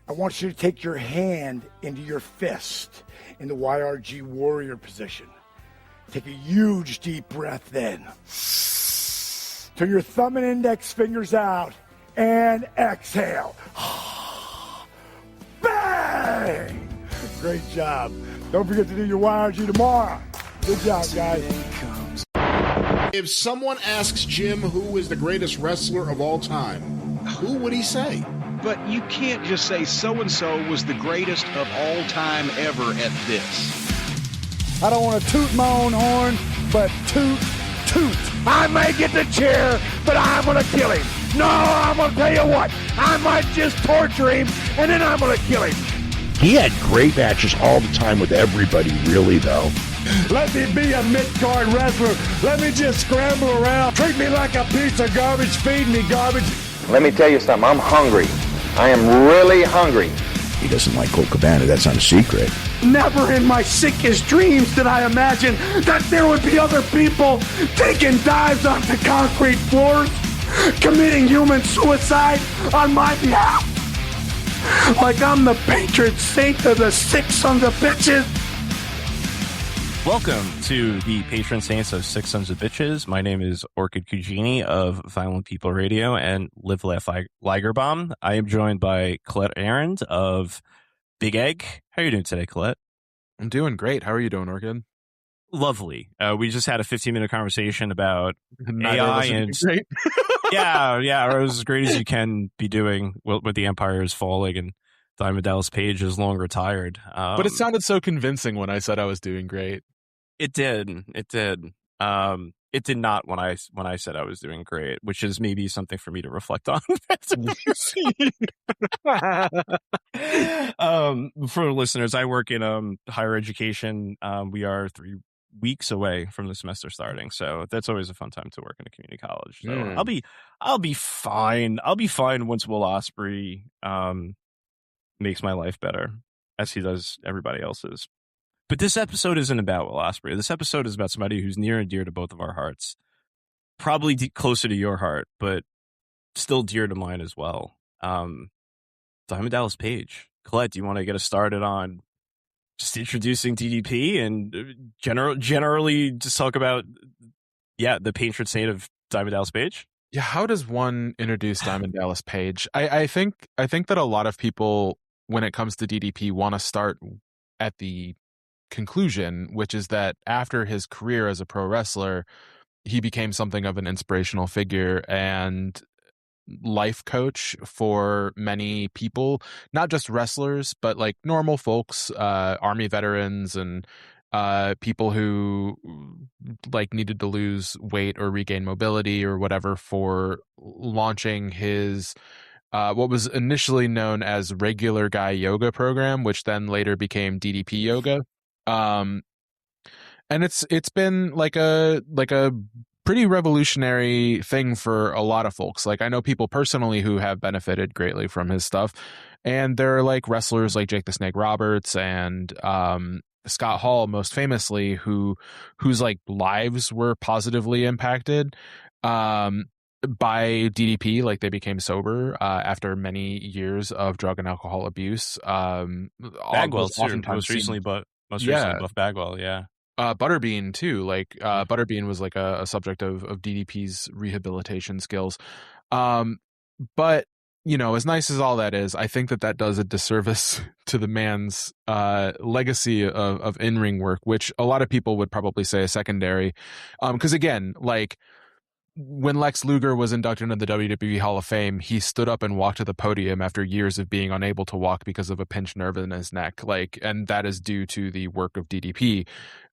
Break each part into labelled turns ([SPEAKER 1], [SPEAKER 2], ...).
[SPEAKER 1] I want you to take your hand into your fist in the YRG warrior position. Take a huge deep breath in. Turn your thumb and index fingers out and exhale. Bang! Great job. Don't forget to do your YRG tomorrow. Good job, guys.
[SPEAKER 2] If someone asks Jim who is the greatest wrestler of all time, who would he say?
[SPEAKER 3] But you can't just say so-and-so was the greatest of all time ever at this.
[SPEAKER 1] I don't want to toot my own horn, but toot. I may get the chair, but I'm going to kill him. No, I'm going to tell you what. I might just torture him, and then I'm going to kill him.
[SPEAKER 4] He had great matches all the time with everybody, really, though.
[SPEAKER 1] Let me be a mid-card wrestler. Let me just scramble around. Treat me like a piece of garbage. Feed me garbage.
[SPEAKER 5] Let me tell you something. I'm hungry. I am really hungry.
[SPEAKER 4] He doesn't like Colt Cabana. That's not a secret.
[SPEAKER 1] Never in my sickest dreams did I imagine that there would be other people taking dives onto concrete floors, committing human suicide on my behalf. Like I'm the patron saint of the sick sons of bitches.
[SPEAKER 6] Welcome to the patron saints of Six Sons of Bitches. My name is Orchid Cugini of Violent People Radio and Live Laugh Ligerbomb. I am joined by Colette and Orchid of Big Egg. How are you doing today, Colette?
[SPEAKER 7] I'm doing great. How are you doing, Orchid?
[SPEAKER 6] Lovely. We just had a 15-minute conversation about AI and yeah, it was as great as you can be doing with the Empire is falling and Diamond Dallas Page is long retired.
[SPEAKER 7] But it sounded so convincing when I said I was doing great.
[SPEAKER 6] It did. It did not when I said I was doing great, which is maybe something for me to reflect on. For listeners, I work in higher education. We are 3 weeks away from the semester starting, so that's always a fun time to work in a community college. So I'll be fine. I'll be fine once Will Ospreay makes my life better, as he does everybody else's. But this episode isn't about Will Ospreay. This episode is about somebody who's near and dear to both of our hearts. Probably closer to your heart, but still dear to mine as well. Diamond Dallas Page. Colette, do you want to get us started on just introducing DDP and generally just talk about, the patron saint of Diamond Dallas Page?
[SPEAKER 7] Yeah, how does one introduce Diamond Dallas Page? I think that a lot of people, when it comes to DDP, want to start at the conclusion, which is that after his career as a pro wrestler, he became something of an inspirational figure and life coach for many people, not just wrestlers, but like normal folks, army veterans and people who like needed to lose weight or regain mobility or whatever, for launching his what was initially known as Regular Guy Yoga program, which then later became DDP Yoga. And it's been like a pretty revolutionary thing for a lot of folks. Like, I know people personally who have benefited greatly from his stuff, and there are like wrestlers like Jake the Snake Roberts and Scott Hall, most famously, whose like lives were positively impacted by DDP. Like, they became sober after many years of drug and alcohol abuse.
[SPEAKER 6] Bagwell too, most recently Buff Bagwell, yeah.
[SPEAKER 7] Butterbean too. Like Butterbean was like a subject of DDP's rehabilitation skills. But as nice as all that is, I think that does a disservice to the man's legacy of in-ring work, which a lot of people would probably say is secondary. Because again, like, when Lex Luger was inducted into the WWE Hall of Fame, he stood up and walked to the podium after years of being unable to walk because of a pinched nerve in his neck. Like, and that is due to the work of DDP.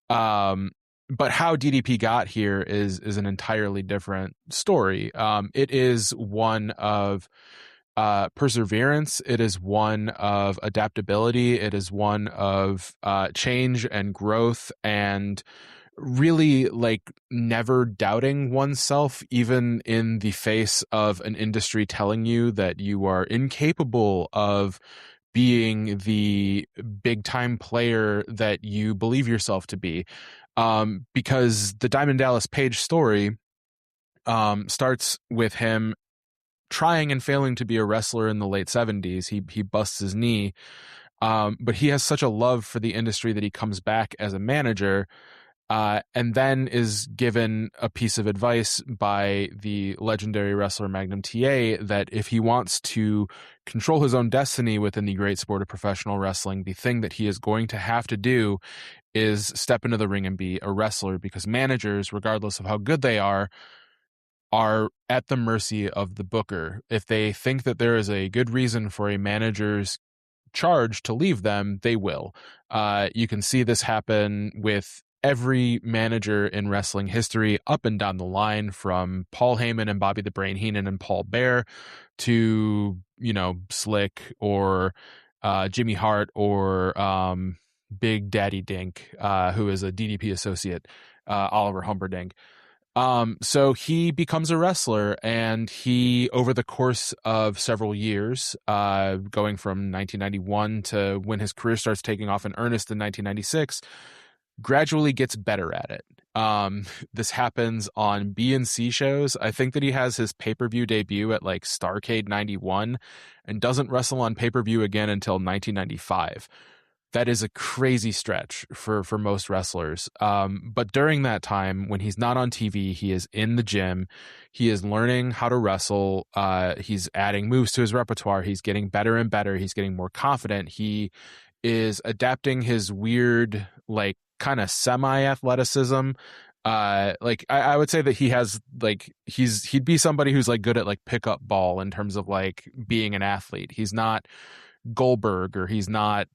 [SPEAKER 7] But how DDP got here is an entirely different story. It is one of perseverance. It is one of adaptability. It is one of change and growth, and really like never doubting oneself, even in the face of an industry telling you that you are incapable of being the big time player that you believe yourself to be. Because the Diamond Dallas Page story starts with him trying and failing to be a wrestler in the late 70s. He busts his knee, but he has such a love for the industry that he comes back as a manager, and then is given a piece of advice by the legendary wrestler Magnum TA that if he wants to control his own destiny within the great sport of professional wrestling, the thing that he is going to have to do is step into the ring and be a wrestler, because managers, regardless of how good they are at the mercy of the booker. If they think that there is a good reason for a manager's charge to leave them, they will. You can see this happen with every manager in wrestling history up and down the line, from Paul Heyman and Bobby the Brain Heenan and Paul Bear to, Slick or Jimmy Hart or Big Daddy Dink, who is a DDP associate, Oliver Humperdinck. So he becomes a wrestler, and he, over the course of several years, going from 1991 to when his career starts taking off in earnest in 1996, gradually gets better at it. This happens on B&C shows. I think that he has his pay-per-view debut at like Starrcade 91 and doesn't wrestle on pay-per-view again until 1995. That is a crazy stretch for most wrestlers. But during that time, when he's not on TV, he is in the gym. He is learning how to wrestle. He's adding moves to his repertoire. He's getting better and better. He's getting more confident. He is adapting his weird, like, kind of semi-athleticism. I would say that he has, like, he'd be somebody who's like good at like pickup ball in terms of like being an athlete. He's not Goldberg, or he's not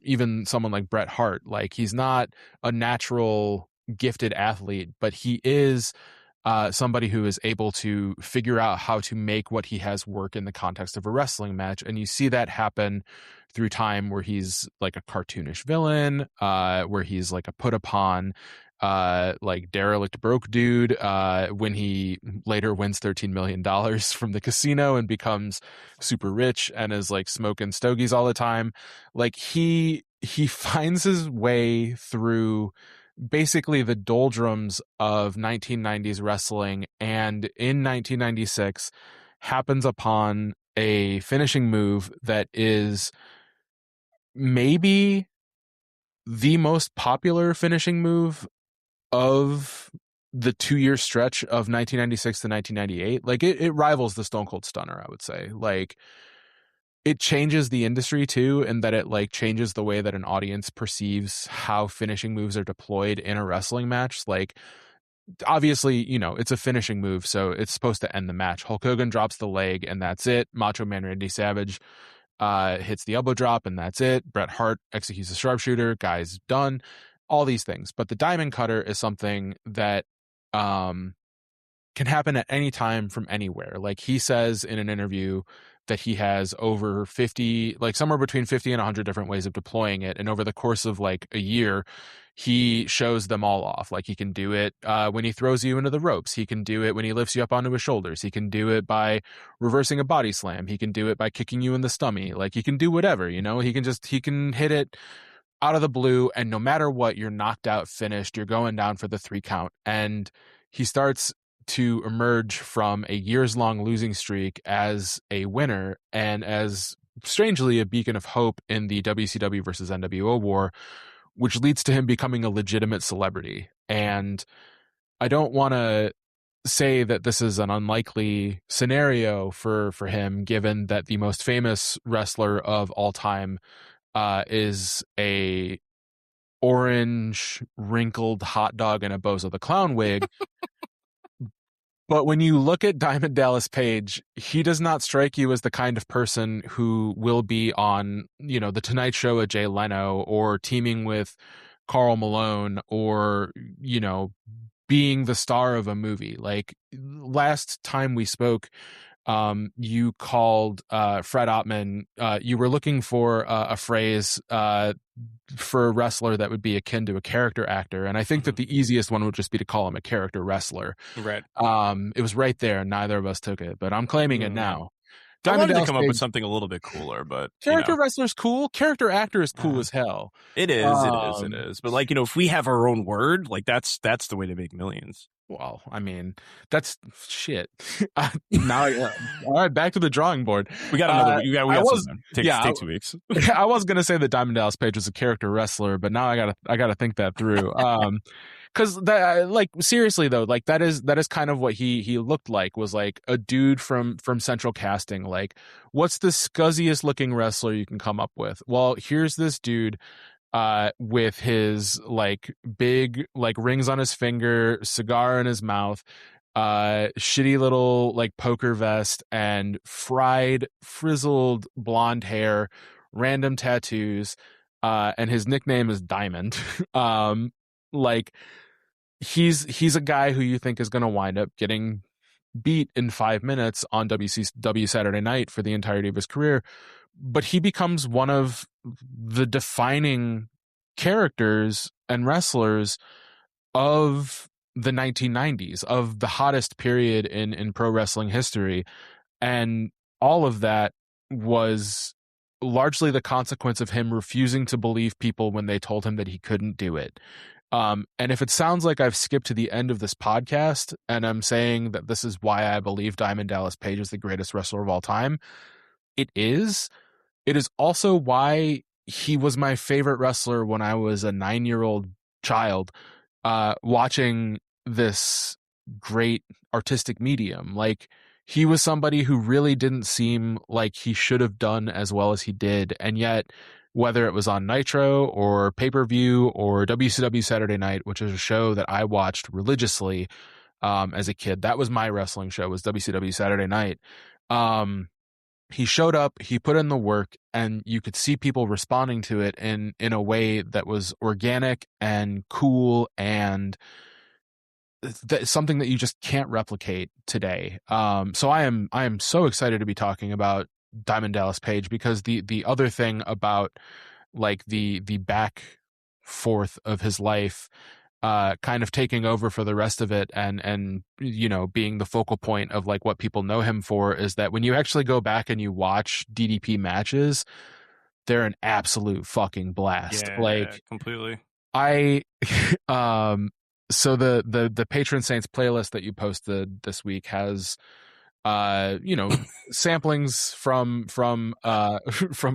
[SPEAKER 7] even someone like Bret Hart. Like, he's not a natural gifted athlete, but he is somebody who is able to figure out how to make what he has work in the context of a wrestling match. And you see that happen through time, where he's like a cartoonish villain, where he's like a put upon, like derelict broke dude, when he later wins $13 million from the casino and becomes super rich and is like smoking stogies all the time. Like, he finds his way through basically the doldrums of 1990s wrestling, and in 1996 happens upon a finishing move that is maybe the most popular finishing move of the 2-year stretch of 1996 to 1998. Like, it rivals the Stone Cold Stunner, I would say. Like, it changes the industry too, in that it like changes the way that an audience perceives how finishing moves are deployed in a wrestling match. Like, obviously, it's a finishing move, so it's supposed to end the match. Hulk Hogan drops the leg and that's it. Macho Man Randy Savage hits the elbow drop and that's it. Bret Hart executes the sharpshooter, guy's done. All these things. But the diamond cutter is something that can happen at any time from anywhere. Like, he says in an interview that he has over 50, like somewhere between 50 and 100 different ways of deploying it. And over the course of like a year, he shows them all off. Like, he can do it when he throws you into the ropes. He can do it when he lifts you up onto his shoulders. He can do it by reversing a body slam. He can do it by kicking you in the stomach. Like, he can do whatever, he can hit it out of the blue, and no matter what, you're knocked out, finished, you're going down for the 3 count. And he starts to emerge from a years-long losing streak as a winner, and as, strangely, a beacon of hope in the WCW versus NWO war, which leads to him becoming a legitimate celebrity. And I don't want to say that this is an unlikely scenario for him, given that the most famous wrestler of all time is a orange wrinkled hot dog in a Bozo the Clown wig. But when you look at Diamond Dallas Page, he does not strike you as the kind of person who will be on, The Tonight Show with Jay Leno, or teaming with Karl Malone, or, being the star of a movie. Like, last time we spoke, you called Fred Ottman. You were looking for a phrase for a wrestler that would be akin to a character actor, and I think that the easiest one would just be to call him a character wrestler.
[SPEAKER 6] Right.
[SPEAKER 7] It was right there, and neither of us took it, but I'm claiming it now.
[SPEAKER 6] I wanted to come up with something a little bit cooler, but
[SPEAKER 7] character wrestler's cool. Character actor is cool as hell.
[SPEAKER 6] It is. It is. But if we have our own word, like that's the way to make millions.
[SPEAKER 7] Well, I mean, that's shit. Now, all right, back to the drawing board.
[SPEAKER 6] We got another. We got some time. Take 2 weeks.
[SPEAKER 7] I was gonna say that Diamond Dallas Page was a character wrestler, but now I gotta think that through. Because that, like, seriously though, like that is kind of what he looked like, was like a dude from Central Casting. Like, what's the scuzziest looking wrestler you can come up with? Well, here's this dude with his like big like rings on his finger, cigar in his mouth, shitty little like poker vest, and fried frizzled blonde hair, random tattoos, and his nickname is Diamond. Like he's a guy who you think is going to wind up getting beat in 5 minutes on WCW Saturday Night for the entirety of his career, but he becomes one of the defining characters and wrestlers of the 1990s, of the hottest period in pro wrestling history. And all of that was largely the consequence of him refusing to believe people when they told him that he couldn't do it. And if it sounds like I've skipped to the end of this podcast and I'm saying that this is why I believe Diamond Dallas Page is the greatest wrestler of all time, it is. It is also why he was my favorite wrestler when I was a 9-year-old child, watching this great artistic medium. Like, he was somebody who really didn't seem like he should have done as well as he did. And yet, whether it was on Nitro or pay-per-view or WCW Saturday Night, which is a show that I watched religiously as a kid, that was my wrestling show, was WCW Saturday Night. He showed up, he put in the work, and you could see people responding to it in a way that was organic and cool, and something that you just can't replicate today. So I am so excited to be talking about Diamond Dallas Page, because the other thing about like the back forth of his life, kind of taking over for the rest of it, and you know, being the focal point of like what people know him for, is that when you actually go back and you watch DDP matches, they're an absolute fucking blast.
[SPEAKER 6] Yeah,
[SPEAKER 7] like,
[SPEAKER 6] completely.
[SPEAKER 7] So the Patron Saints playlist that you posted this week has samplings from a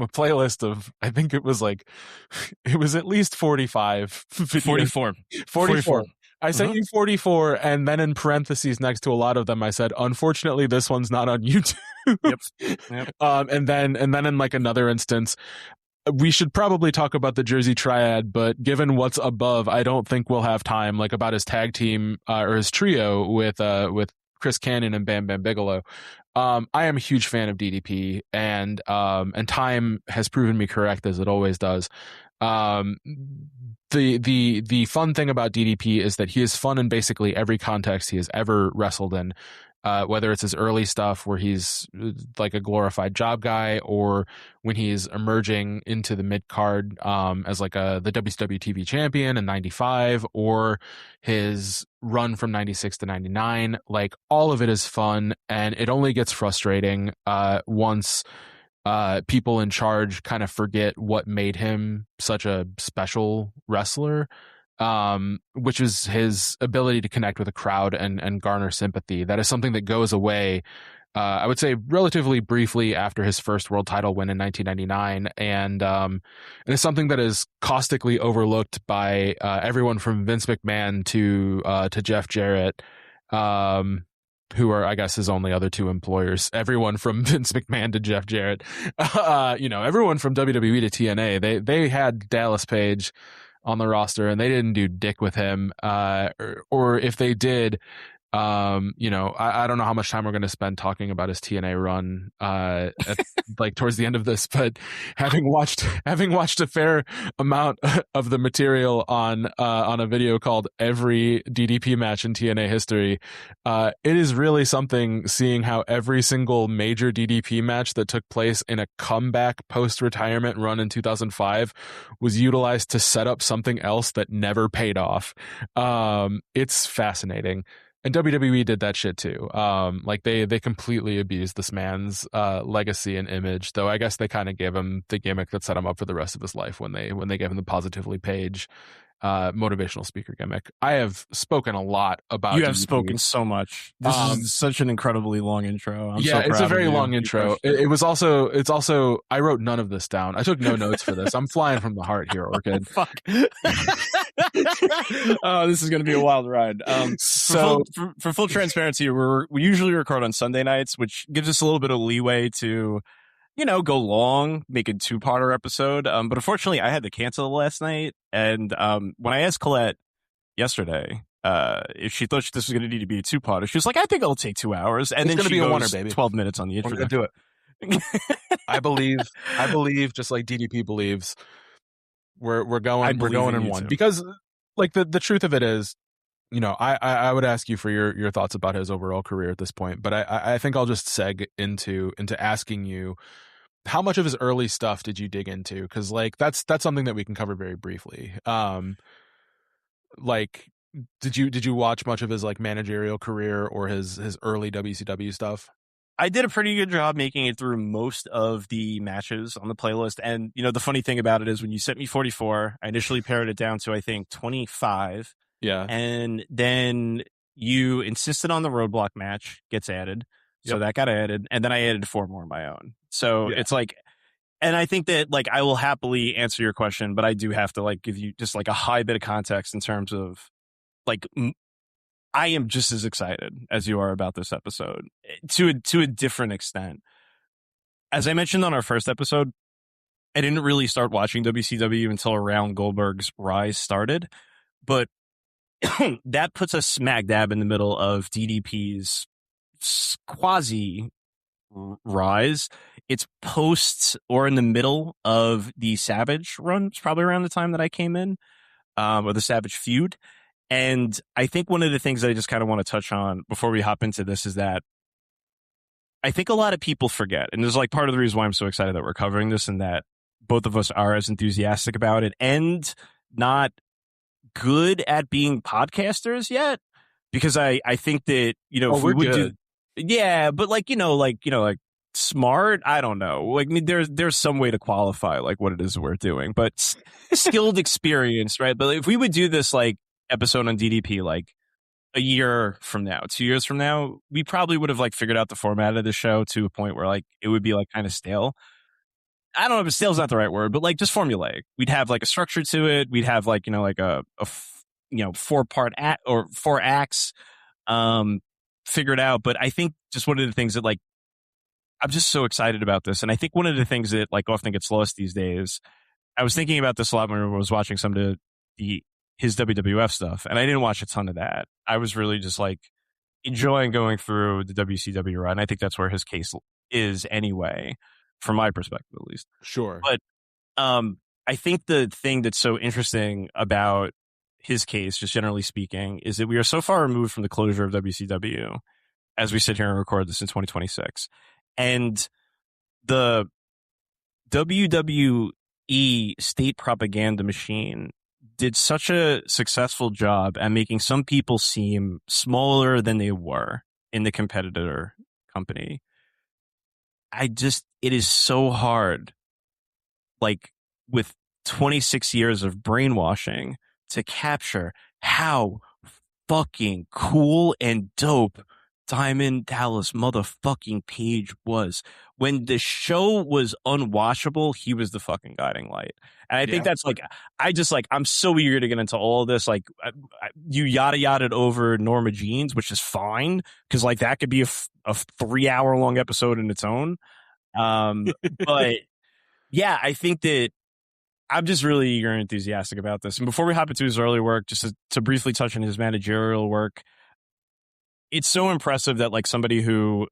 [SPEAKER 7] playlist of, I think it was at least 45 videos. 44. I sent you 44, and then in parentheses next to a lot of them I said, unfortunately this one's not on YouTube.
[SPEAKER 6] Yep.
[SPEAKER 7] And then in like another instance, we should probably talk about the Jersey Triad, but given what's above, I don't think we'll have time, like about his tag team or his trio with Chris Cannon and Bam Bam Bigelow. I am a huge fan of DDP, and time has proven me correct, as it always does. The fun thing about DDP is that he is fun in basically every context he has ever wrestled in. Whether it's his early stuff where he's like a glorified job guy, or when he's emerging into the mid card as like the WCW TV champion in 95, or his run from 96 to 99, like all of it is fun, and it only gets frustrating once people in charge kind of forget what made him such a special wrestler. Which is his ability to connect with a crowd and garner sympathy. That is something that goes away, I would say, relatively briefly after his first world title win in 1999. And it's something that is caustically overlooked by everyone from Vince McMahon to Jeff Jarrett, who are, I guess, his only other two employers. Everyone from Vince McMahon to Jeff Jarrett, everyone from WWE to TNA, they had Dallas Page on the roster, and they didn't do dick with him, or if they did, I don't know how much time we're going to spend talking about his TNA run like towards the end of this, but having watched a fair amount of the material on a video called Every DDP Match in TNA History, it is really something seeing how every single major DDP match that took place in a comeback post-retirement run in 2005 was utilized to set up something else that never paid off. It's fascinating. And WWE did that shit too. Like they completely abused this man's legacy and image. Though I guess they kind of gave him the gimmick that set him up for the rest of his life when they gave him the Positively Page motivational speaker gimmick. I have spoken a lot about
[SPEAKER 6] You have
[SPEAKER 7] DDP.
[SPEAKER 6] spoken so much. This is such an incredibly long intro. I'm so
[SPEAKER 7] yeah,
[SPEAKER 6] proud
[SPEAKER 7] it's a
[SPEAKER 6] of
[SPEAKER 7] very
[SPEAKER 6] you.
[SPEAKER 7] long
[SPEAKER 6] You
[SPEAKER 7] intro.
[SPEAKER 6] crushed it.
[SPEAKER 7] It's also I wrote none of this down. I took no notes for this. I'm flying from the heart here, Orchid.
[SPEAKER 6] Fuck. Oh, this is going to be a wild ride.
[SPEAKER 7] So
[SPEAKER 6] for full transparency, we usually record on Sunday nights, which gives us a little bit of leeway to, go long, make a 2-parter episode. But unfortunately, I had to cancel last night. And when I asked Colette yesterday if she thought this was going to need to be a 2-parter, she was like, I think it'll take 2 hours. And
[SPEAKER 7] it's
[SPEAKER 6] then
[SPEAKER 7] going to
[SPEAKER 6] she
[SPEAKER 7] be a
[SPEAKER 6] goes
[SPEAKER 7] oneer, baby.
[SPEAKER 6] 12 minutes on the intro.
[SPEAKER 7] We're going to do it. I believe, just like DDP believes, we're going in one.
[SPEAKER 6] Too.
[SPEAKER 7] Because like the truth of it is, I would ask you for your thoughts about his overall career at this point, but I think I'll just seg into asking you, how much of his early stuff did you dig into? Because like that's something that we can cover very briefly. Like, did you watch much of his like managerial career or his early WCW stuff?
[SPEAKER 6] I did a pretty good job making it through most of the matches on the playlist. And, the funny thing about it is when you sent me 44, I initially pared it down to, I think, 25.
[SPEAKER 7] Yeah.
[SPEAKER 6] And then you insisted on the roadblock match gets added. So that got added. And then I added 4 more of my own. So it's like, and I think that like I will happily answer your question, but I do have to like give you just like a high bit of context in terms of like, I am just as excited as you are about this episode to a different extent. As I mentioned on our first episode, I didn't really start watching WCW until around Goldberg's rise started, but that puts us smack dab in the middle of DDP's quasi rise. It's post or in the middle of the Savage run. It's probably around the time that I came in, or the Savage feud. And I think one of the things that I just kind of want to touch on before we hop into this is that I think a lot of people forget, and there's like part of the reason why I'm so excited that we're covering this and that both of us are as enthusiastic about it and not good at being podcasters yet, because I think that, if we would
[SPEAKER 7] good.
[SPEAKER 6] but like smart, I don't know. Like, I mean, there's some way to qualify like what it is we're doing, but skilled, experienced, right? But if we would do this like episode on DDP like a year from now, 2 years from now, we probably would have like figured out the format of the show to a point where like it would be like kind of stale. I don't know if stale's not the right word, but like just formulaic. We'd have like a structure to it. We'd have like, like a 4-part act or 4 acts figured out. But I think just one of the things that like, I'm just so excited about this. And I think one of the things that like often gets lost these days, I was thinking about this a lot when I was watching some of his WWF stuff, and I didn't watch a ton of that. I was really just like enjoying going through the WCW run. I think that's where his case is anyway, from my perspective at least.
[SPEAKER 7] Sure.
[SPEAKER 6] But I think the thing that's so interesting about his case, just generally speaking, is that we are so far removed from the closure of WCW as we sit here and record this in 2026. And the WWE state propaganda machine did such a successful job at making some people seem smaller than they were in the competitor company. It is so hard, like with 26 years of brainwashing, to capture how fucking cool and dope Diamond Dallas motherfucking Page was. When the show was unwatchable, he was the fucking guiding light. And I think that's like, I'm so eager to get into all of this. Like, you yada-yada'd over Norma Jeans, which is fine, because like that could be a 3-hour long episode in its own. But yeah, I think that I'm just really eager and enthusiastic about this. And before we hop into his early work, just to briefly touch on his managerial work, it's so impressive that like somebody who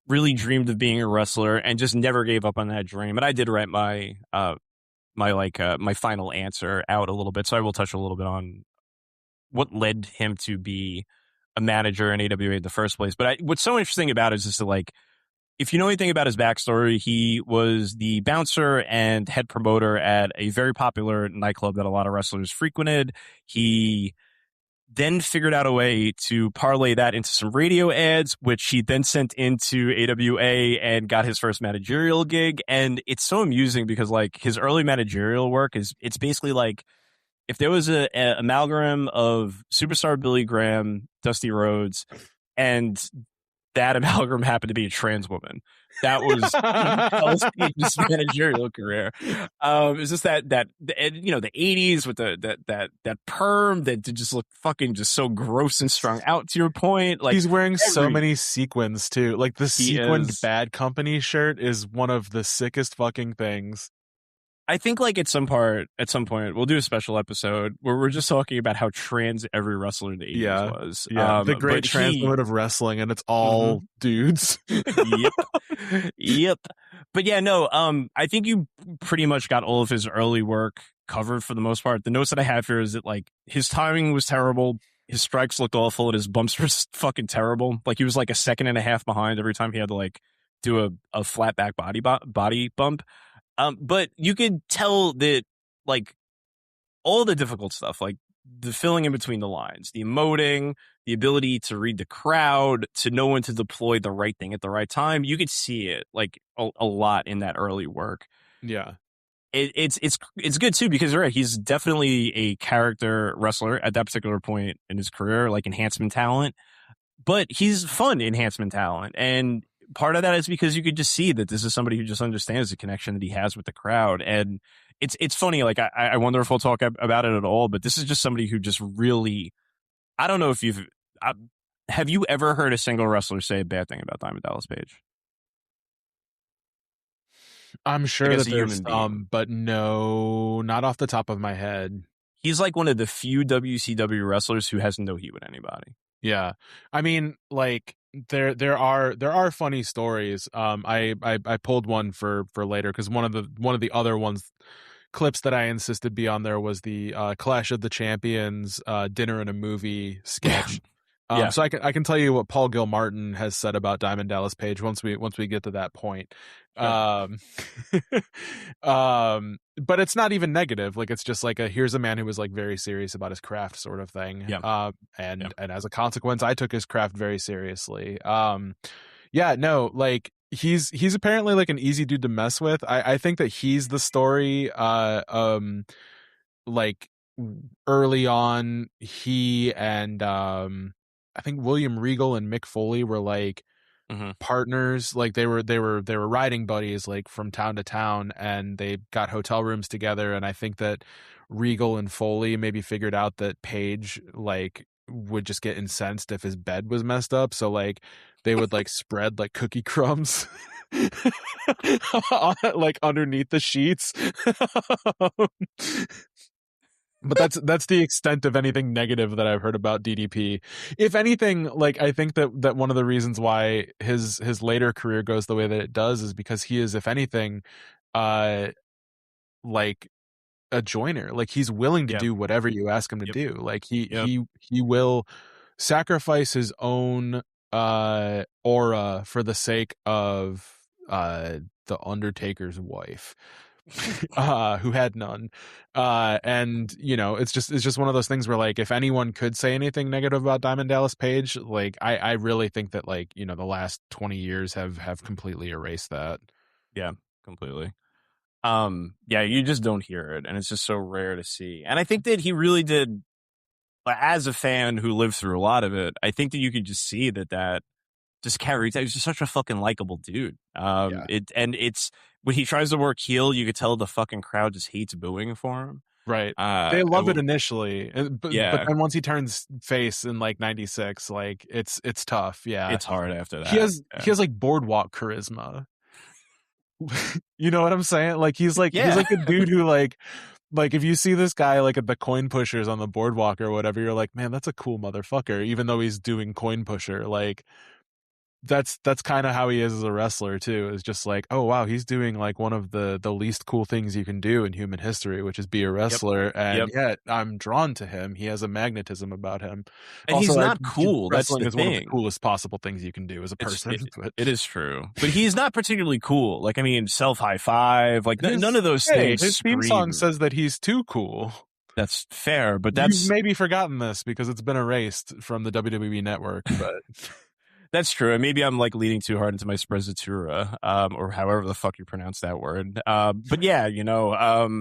[SPEAKER 6] really dreamed of being a wrestler and just never gave up on that dream. And I did write my final answer out a little bit, so I will touch a little bit on what led him to be a manager in AWA in the first place. But what's so interesting about it is just that, like, if you know anything about his backstory, he was the bouncer and head promoter at a very popular nightclub that a lot of wrestlers frequented. He then figured out a way to parlay that into some radio ads, which he then sent into AWA and got his first managerial gig. And it's so amusing because like his early managerial work it's basically like if there was a amalgam of superstar Billy Graham, Dusty Rhodes, and that amalgam happened to be a trans woman, that was Dallas Page's managerial career. It's just that the 80s with that perm that just look fucking just so gross and strung out. To your point, like
[SPEAKER 7] he's wearing so many sequins too. Like the sequined Bad Company shirt is one of the sickest fucking things.
[SPEAKER 6] I think like at some point we'll do a special episode where we're just talking about how trans every wrestler in the 80s was.
[SPEAKER 7] Yeah, the great transmode of wrestling, and it's all dudes.
[SPEAKER 6] Yep. But yeah, no, I think you pretty much got all of his early work covered for the most part. The notes that I have here is that like his timing was terrible, his strikes looked awful, and his bumps were fucking terrible. Like he was like a second and a half behind every time he had to like do a flat back body bump. But you could tell that, like, all the difficult stuff, like the filling in between the lines, the emoting, the ability to read the crowd, to know when to deploy the right thing at the right time, you could see it, like, a lot in that early work.
[SPEAKER 7] Yeah.
[SPEAKER 6] It's good, too, because right, he's definitely a character wrestler at that particular point in his career, like enhancement talent. But he's fun enhancement talent, and part of that is because you could just see that this is somebody who just understands the connection that he has with the crowd. And it's funny, like I wonder if we'll talk about it at all, but this is just somebody who just really, I don't know if have you ever heard a single wrestler say a bad thing about Diamond Dallas Page?
[SPEAKER 7] I'm sure that there's some, but no, not off the top of my head.
[SPEAKER 6] He's like one of the few WCW wrestlers who has no heat with anybody.
[SPEAKER 7] Yeah. I mean, like, there are funny stories. I pulled one for later because one of the other clips that I insisted be on there was the Clash of the Champions dinner and a movie sketch. So I can tell you what Paul Gilmartin has said about Diamond Dallas Page once we get to that point. But it's not even negative. Like, it's just like here's a man who was like very serious about his craft sort of thing. And as a consequence, I took his craft very seriously. Like he's apparently like an easy dude to mess with. I think that he's the story. Like early on, he and I think William Regal and Mick Foley were like partners. Like they were riding buddies, like from town to town, and they got hotel rooms together. And I think that Regal and Foley maybe figured out that Page like would just get incensed if his bed was messed up. So like they would like spread like cookie crumbs like underneath the sheets. But that's the extent of anything negative that I've heard about DDP. If anything, like I think that one of the reasons why his later career goes the way that it does is because he is, if anything, like a joiner. Like he's willing to do whatever you ask him to do. Like he will sacrifice his own aura for the sake of the Undertaker's wife. Who had none. And you know, it's just one of those things where like if anyone could say anything negative about Diamond Dallas Page, like I really think that like, you know, the last 20 years have completely erased that.
[SPEAKER 6] Yeah, completely. You just don't hear it, and it's just so rare to see. And I think that he really did, as a fan who lived through a lot of it, I think that you could just see that just carries. He's just such a fucking likable dude. It's when he tries to work heel, you could tell the fucking crowd just hates booing for him.
[SPEAKER 7] Right. They love it initially, but then once he turns face in like 96, like it's tough. Yeah,
[SPEAKER 6] it's hard after that.
[SPEAKER 7] He has like boardwalk charisma. You know what I'm saying? Like he's like a dude who like if you see this guy like at the coin pushers on the boardwalk or whatever, you're like, man, that's a cool motherfucker. Even though he's doing coin pusher, like. That's kind of how he is as a wrestler too. Is just like, oh wow, he's doing like one of the least cool things you can do in human history, which is be a wrestler. And yet I'm drawn to him. He has a magnetism about him.
[SPEAKER 6] And also, he's not cool.
[SPEAKER 7] Wrestling
[SPEAKER 6] That's
[SPEAKER 7] is one of the coolest possible things you can do as a person.
[SPEAKER 6] It is true, but he's not particularly cool. Like I mean, self high five, like none of those things.
[SPEAKER 7] His theme song says that he's too cool.
[SPEAKER 6] That's fair, but you've
[SPEAKER 7] maybe forgotten this because it's been erased from the WWE network, but.
[SPEAKER 6] That's true. And maybe I'm like leaning too hard into my sprezzatura, or however the fuck you pronounce that word. But yeah, you know,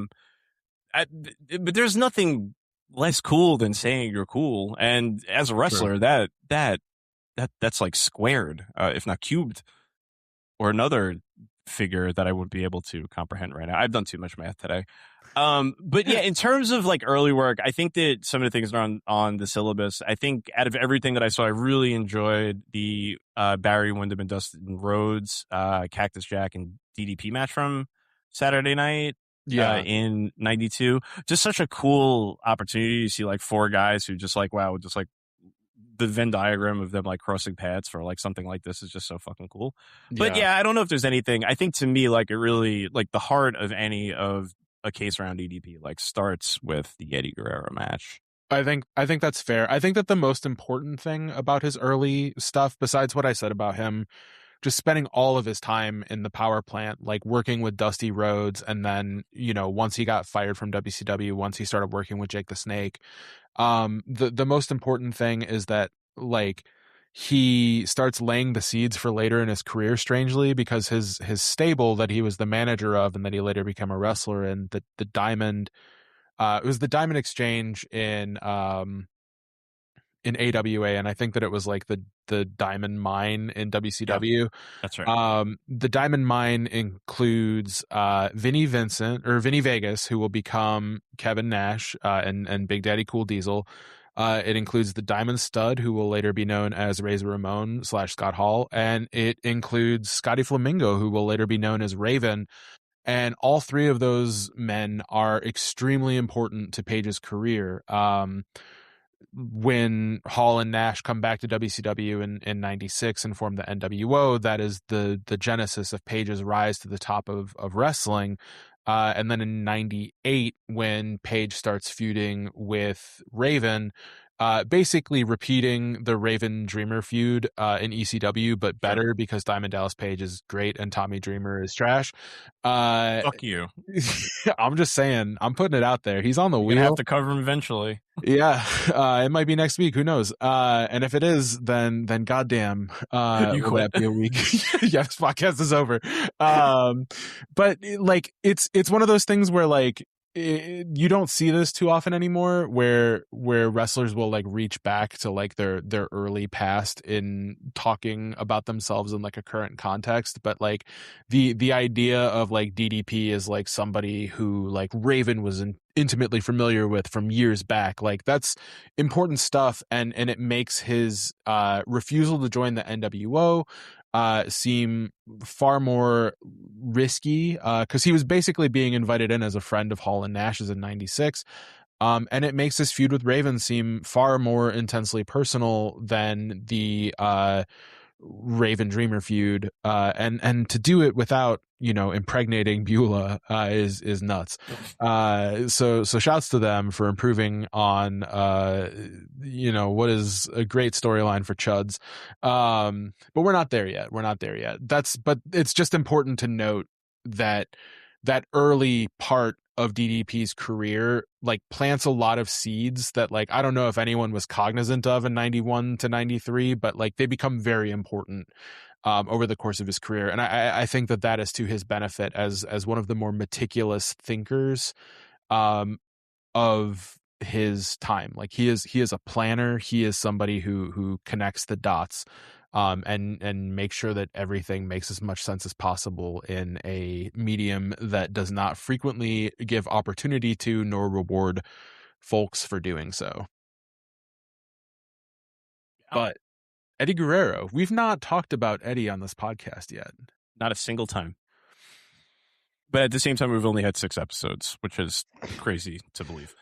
[SPEAKER 6] but there's nothing less cool than saying you're cool. And as a wrestler, that's like squared, if not cubed, or another figure that I wouldn't be able to comprehend right now. I've done too much math today. But yeah, in terms of like early work, I think that some of the things are on the syllabus. I think out of everything that I saw, I really enjoyed the Barry Windham and Dustin Rhodes, Cactus Jack and DDP match from Saturday night. In 92. Just such a cool opportunity to see like four guys who just like, wow, just like the Venn diagram of them like crossing paths for like something like this is just so fucking cool. But yeah, I don't know if there's anything. I think to me, like it really, like the heart of any of a case around EDP like starts with the Eddie Guerrero match.
[SPEAKER 7] I think that's fair. I think that the most important thing about his early stuff, besides what I said about him just spending all of his time in the power plant, like working with Dusty Rhodes, and then, you know, once he got fired from WCW, once he started working with Jake the Snake, the most important thing is that like he starts laying the seeds for later in his career, strangely, because his stable that he was the manager of and that he later became a wrestler in, the Diamond, it was the Diamond Exchange in AWA, and I think that it was like the Diamond Mine in WCW.
[SPEAKER 6] Yeah, that's right.
[SPEAKER 7] The Diamond Mine includes Vinny Vegas, who will become Kevin Nash and Big Daddy Cool Diesel. It includes the Diamond Stud, who will later be known as Razor Ramon / Scott Hall, and it includes Scotty Flamingo, who will later be known as Raven. And all three of those men are extremely important to Page's career. When Hall and Nash come back to WCW in 96 and form the NWO, that is the genesis of Page's rise to the top of wrestling. And then in 98, when Page starts feuding with Raven, basically repeating the Raven Dreamer feud in ECW, but better because Diamond Dallas Page is great and Tommy Dreamer is trash.
[SPEAKER 6] Fuck you.
[SPEAKER 7] I'm just saying, I'm putting it out there. He's on the wheel.
[SPEAKER 6] You have to cover him eventually.
[SPEAKER 7] Yeah, it might be next week. Who knows? And if it is, then goddamn,
[SPEAKER 6] You
[SPEAKER 7] will
[SPEAKER 6] quit.
[SPEAKER 7] that be a week? Yeah, this podcast is over. But like, it's one of those things where like, you don't see this too often anymore, where wrestlers will like reach back to like their early past in talking about themselves in like a current context. But like the idea of like DDP is like somebody who like Raven was intimately familiar with from years back, like that's important stuff, and it makes his refusal to join the NWO seem far more risky, because he was basically being invited in as a friend of Hall and Nash's in 96. And it makes this feud with Raven seem far more intensely personal than the Raven Dreamer feud, and to do it without, you know, impregnating Beulah is nuts. So shouts to them for improving on you know, what is a great storyline for Chuds. But we're not there yet. But it's just important to note that early part of DDP's career like plants a lot of seeds that like I don't know if anyone was cognizant of in 91 to 93, but like they become very important over the course of his career. And I think that is to his benefit as one of the more meticulous thinkers of his time. Like he is a planner. He is somebody who connects the dots and make sure that everything makes as much sense as possible in a medium that does not frequently give opportunity to nor reward folks for doing so. But Eddie Guerrero, we've not talked about Eddie on this podcast yet.
[SPEAKER 6] Not a single time. But at the same time, we've only had 6 episodes, which is crazy to believe.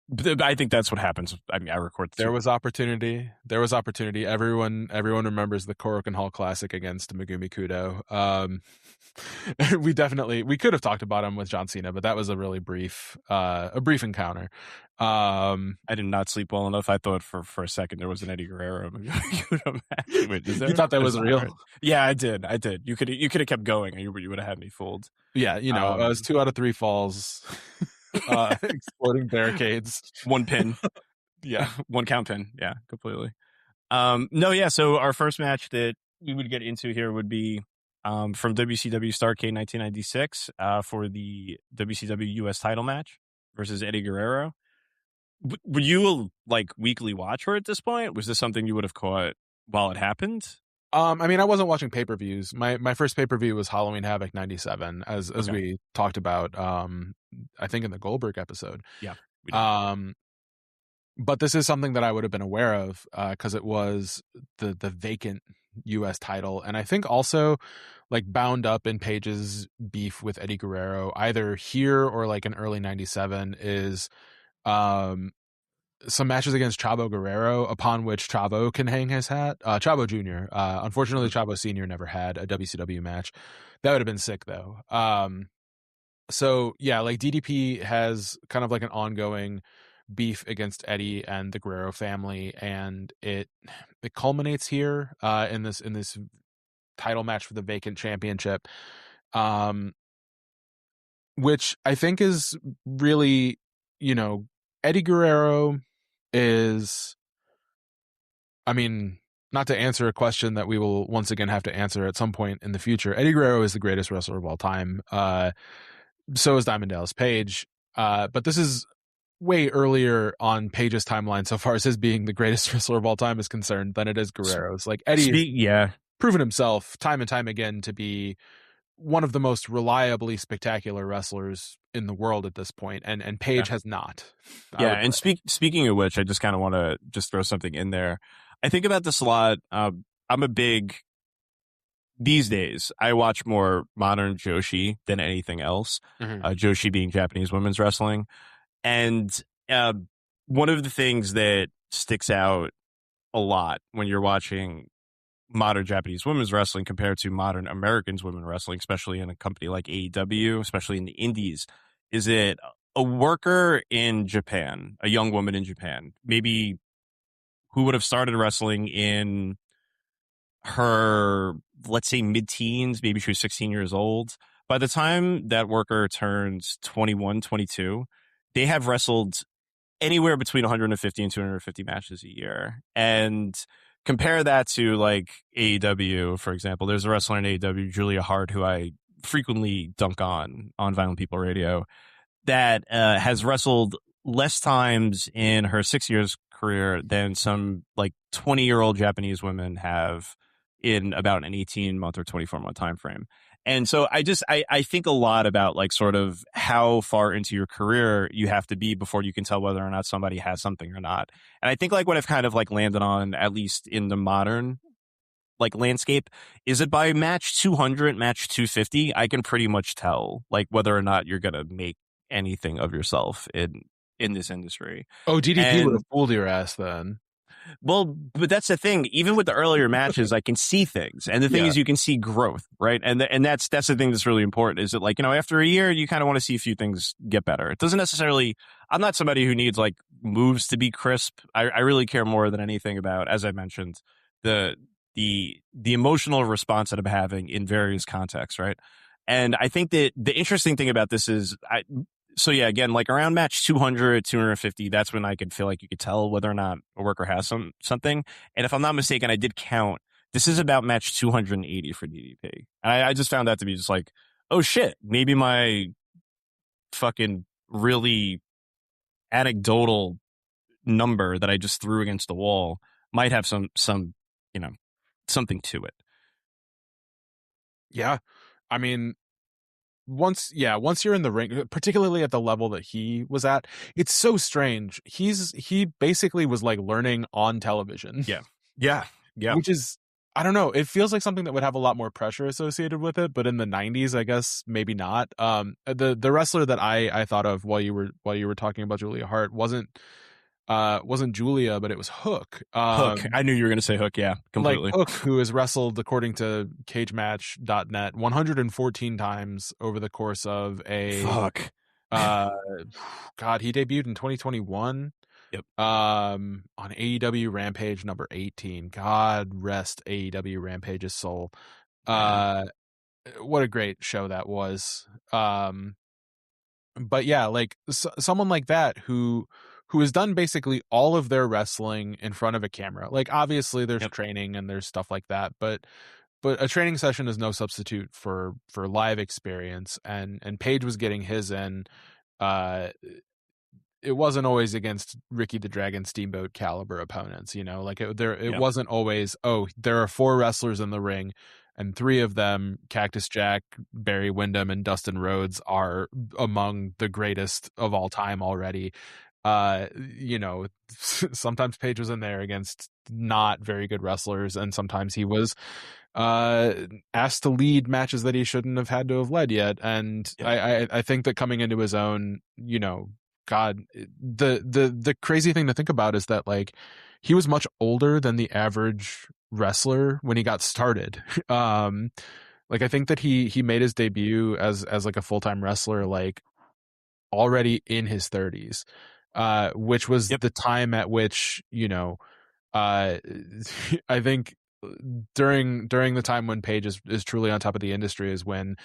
[SPEAKER 6] But I think that's what happens. I mean, I record.
[SPEAKER 7] There was opportunity. Everyone remembers the Korakuen Hall Classic against Megumi Kudo. We could have talked about him with John Cena, but that was a really brief encounter.
[SPEAKER 6] I did not sleep well enough. I thought for a second there was an Eddie Guerrero. Wait,
[SPEAKER 7] you thought that was real?
[SPEAKER 6] Yeah, I did. You could have kept going, and you would have had me fooled.
[SPEAKER 7] Yeah, you know, it was 2 out of 3 falls. Exploding barricades,
[SPEAKER 6] 1 pin.
[SPEAKER 7] Yeah,
[SPEAKER 6] 1 count pin. Yeah, completely. So our first match that we would get into here would be from WCW Starrcade 1996 for the WCW US title match versus Eddie Guerrero. Were you a like weekly watcher at this point? Was this something you would have caught while it happened?
[SPEAKER 7] I mean, I wasn't watching pay-per-views. My first pay-per-view was Halloween Havoc 97, as
[SPEAKER 6] Okay.
[SPEAKER 7] we talked about, I think in the Goldberg episode.
[SPEAKER 6] Yeah. We did.
[SPEAKER 7] But this is something that I would have been aware of, because it was the vacant U.S. title, and I think also like bound up in Paige's beef with Eddie Guerrero, either here or like in early 97, is some matches against Chavo Guerrero, upon which Chavo can hang his hat. Chavo Jr. Unfortunately, Chavo Sr. never had a WCW match. That would have been sick, though. So yeah, like DDP has kind of like an ongoing beef against Eddie and the Guerrero family, and it culminates here in this title match for the vacant championship, which I think is really, Eddie Guerrero is, I mean, not to answer a question that we will once again have to answer at some point in the future. Eddie Guerrero is the greatest wrestler of all time. So is Diamond Dallas Page. But this is way earlier on Page's timeline so far as his being the greatest wrestler of all time is concerned than it is Guerrero's. Like Eddie has proven himself time and time again to be one of the most reliably spectacular wrestlers in the world at this point, and Page has not.
[SPEAKER 6] Yeah, and speaking of which, I just kind of want to just throw something in there. I think about this a lot. I'm a big, these days, I watch more modern Joshi than anything else. Joshi being Japanese women's wrestling. And one of the things that sticks out a lot when you're watching modern Japanese women's wrestling compared to modern Americans women wrestling, especially in a company like AEW, especially in the indies, is that a worker in Japan, a young woman in Japan, maybe who would have started wrestling in her, let's say, mid-teens, maybe she was 16 years old. By the time that worker turns 21, 22, they have wrestled anywhere between 150 and 250 matches a year. And compare that to like AEW, for example. There's a wrestler in AEW, Julia Hart, who I frequently dunk on Violent People Radio, that has wrestled less times in her 6 years career than some like 20-year-old Japanese women have in about an 18-month or 24-month time frame. And so I think a lot about like sort of how far into your career you have to be before you can tell whether or not somebody has something or not. And I think like what I've kind of like landed on, at least in the modern like landscape, is that by match 200, match 250, I can pretty much tell like whether or not you're going to make anything of yourself in this industry.
[SPEAKER 7] Oh, DDP would have fooled your ass then.
[SPEAKER 6] Well, but that's the thing. Even with the earlier matches, I can see things, and the thing is, you can see growth, right? And that's the thing that's really important. Is that like, after a year, you kind of want to see a few things get better. It doesn't necessarily. I'm not somebody who needs like moves to be crisp. I really care more than anything about, as I mentioned, the emotional response that I'm having in various contexts, right? And I think that the interesting thing about this is so yeah, again, like around match 200, 250, that's when I could feel like you could tell whether or not a worker has something. And if I'm not mistaken, I did count. This is about match 280 for DDP. And I just found that to be just like, oh shit, maybe my fucking really anecdotal number that I just threw against the wall might have some something to it.
[SPEAKER 7] Yeah. I mean, once you're in the ring, particularly at the level that he was at, it's so strange. He basically was like learning on television.
[SPEAKER 6] Yeah.
[SPEAKER 7] Which is, I don't know, it feels like something that would have a lot more pressure associated with it, but in the 90s, I guess maybe not. The wrestler that I thought of while you were talking about Julia Hart wasn't Julia, but it was Hook.
[SPEAKER 6] Hook. I knew you were going to say Hook. Yeah, completely.
[SPEAKER 7] Like Hook, who has wrestled, according to cagematch.net, 114 times over the course of a...
[SPEAKER 6] Fuck.
[SPEAKER 7] God, he debuted in 2021.
[SPEAKER 6] Yep.
[SPEAKER 7] On AEW Rampage number 18. God rest AEW Rampage's soul. What a great show that was. But yeah, like someone like that who has done basically all of their wrestling in front of a camera. Like obviously there's training and there's stuff like that, but a training session is no substitute for live experience. And Paige was getting his in it wasn't always against Ricky the Dragon Steamboat caliber opponents, you know, like it wasn't always, oh, there are 4 wrestlers in the ring and 3 of them, Cactus Jack, Barry Windham, and Dustin Rhodes, are among the greatest of all time already. You know, sometimes Page was in there against not very good wrestlers, and sometimes he was asked to lead matches that he shouldn't have had to have led yet. And I think that coming into his own, you know, God, the crazy thing to think about is that like he was much older than the average wrestler when he got started. Like I think that he made his debut as like a full-time wrestler like already in his 30s, which was the time at which, you know, I think during the time when Page is truly on top of the industry is when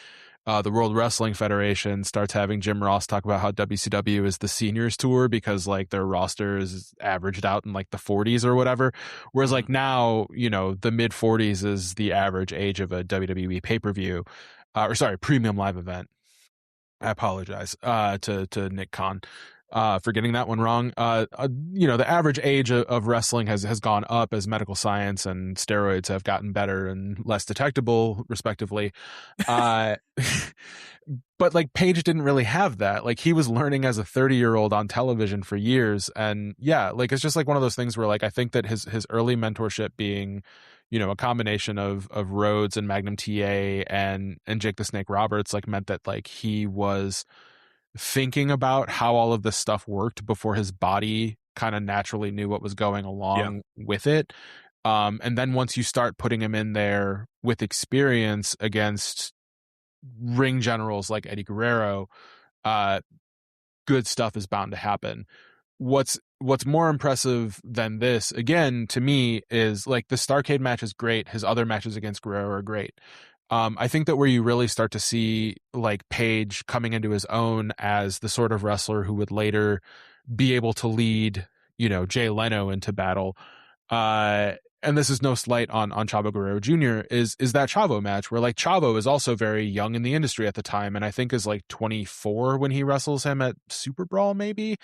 [SPEAKER 7] the World Wrestling Federation starts having Jim Ross talk about how WCW is the seniors tour because like their roster is averaged out in like the 40s or whatever, whereas like now, you know, the mid 40s is the average age of a WWE pay-per-view, or sorry, premium live event. I apologize to Nick Khan for getting that one wrong. You know, the average age of wrestling has gone up as medical science and steroids have gotten better and less detectable, respectively. But like Page didn't really have that. Like he was learning as a 30-year-old on television for years. And yeah, like it's just like one of those things where like I think that his early mentorship being, you know, a combination of Rhodes and Magnum TA and Jake the Snake Roberts like meant that like he was thinking about how all of this stuff worked before his body kind of naturally knew what was going along with it. And then once you start putting him in there with experience against ring generals like Eddie Guerrero, good stuff is bound to happen. What's more impressive than this, again, to me, is like the Starrcade match is great. His other matches against Guerrero are great. I think that where you really start to see like Page coming into his own as the sort of wrestler who would later be able to lead, you know, Jay Leno into battle. And this is no slight on Chavo Guerrero Jr. is that Chavo match where like Chavo is also very young in the industry at the time. And I think is like 24 when he wrestles him at Super Brawl, maybe.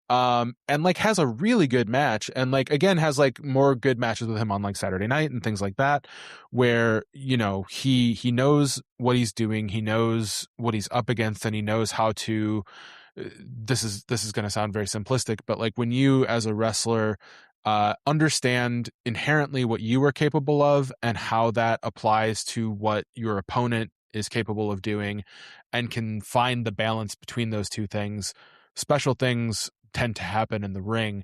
[SPEAKER 7] And like has a really good match and like again has like more good matches with him on like Saturday Night and things like that where, you know, he knows what he's doing, he knows what he's up against, and he knows how to this is going to sound very simplistic, but like when you as a wrestler understand inherently what you are capable of and how that applies to what your opponent is capable of doing and can find the balance between those two things, special things tend to happen in the ring.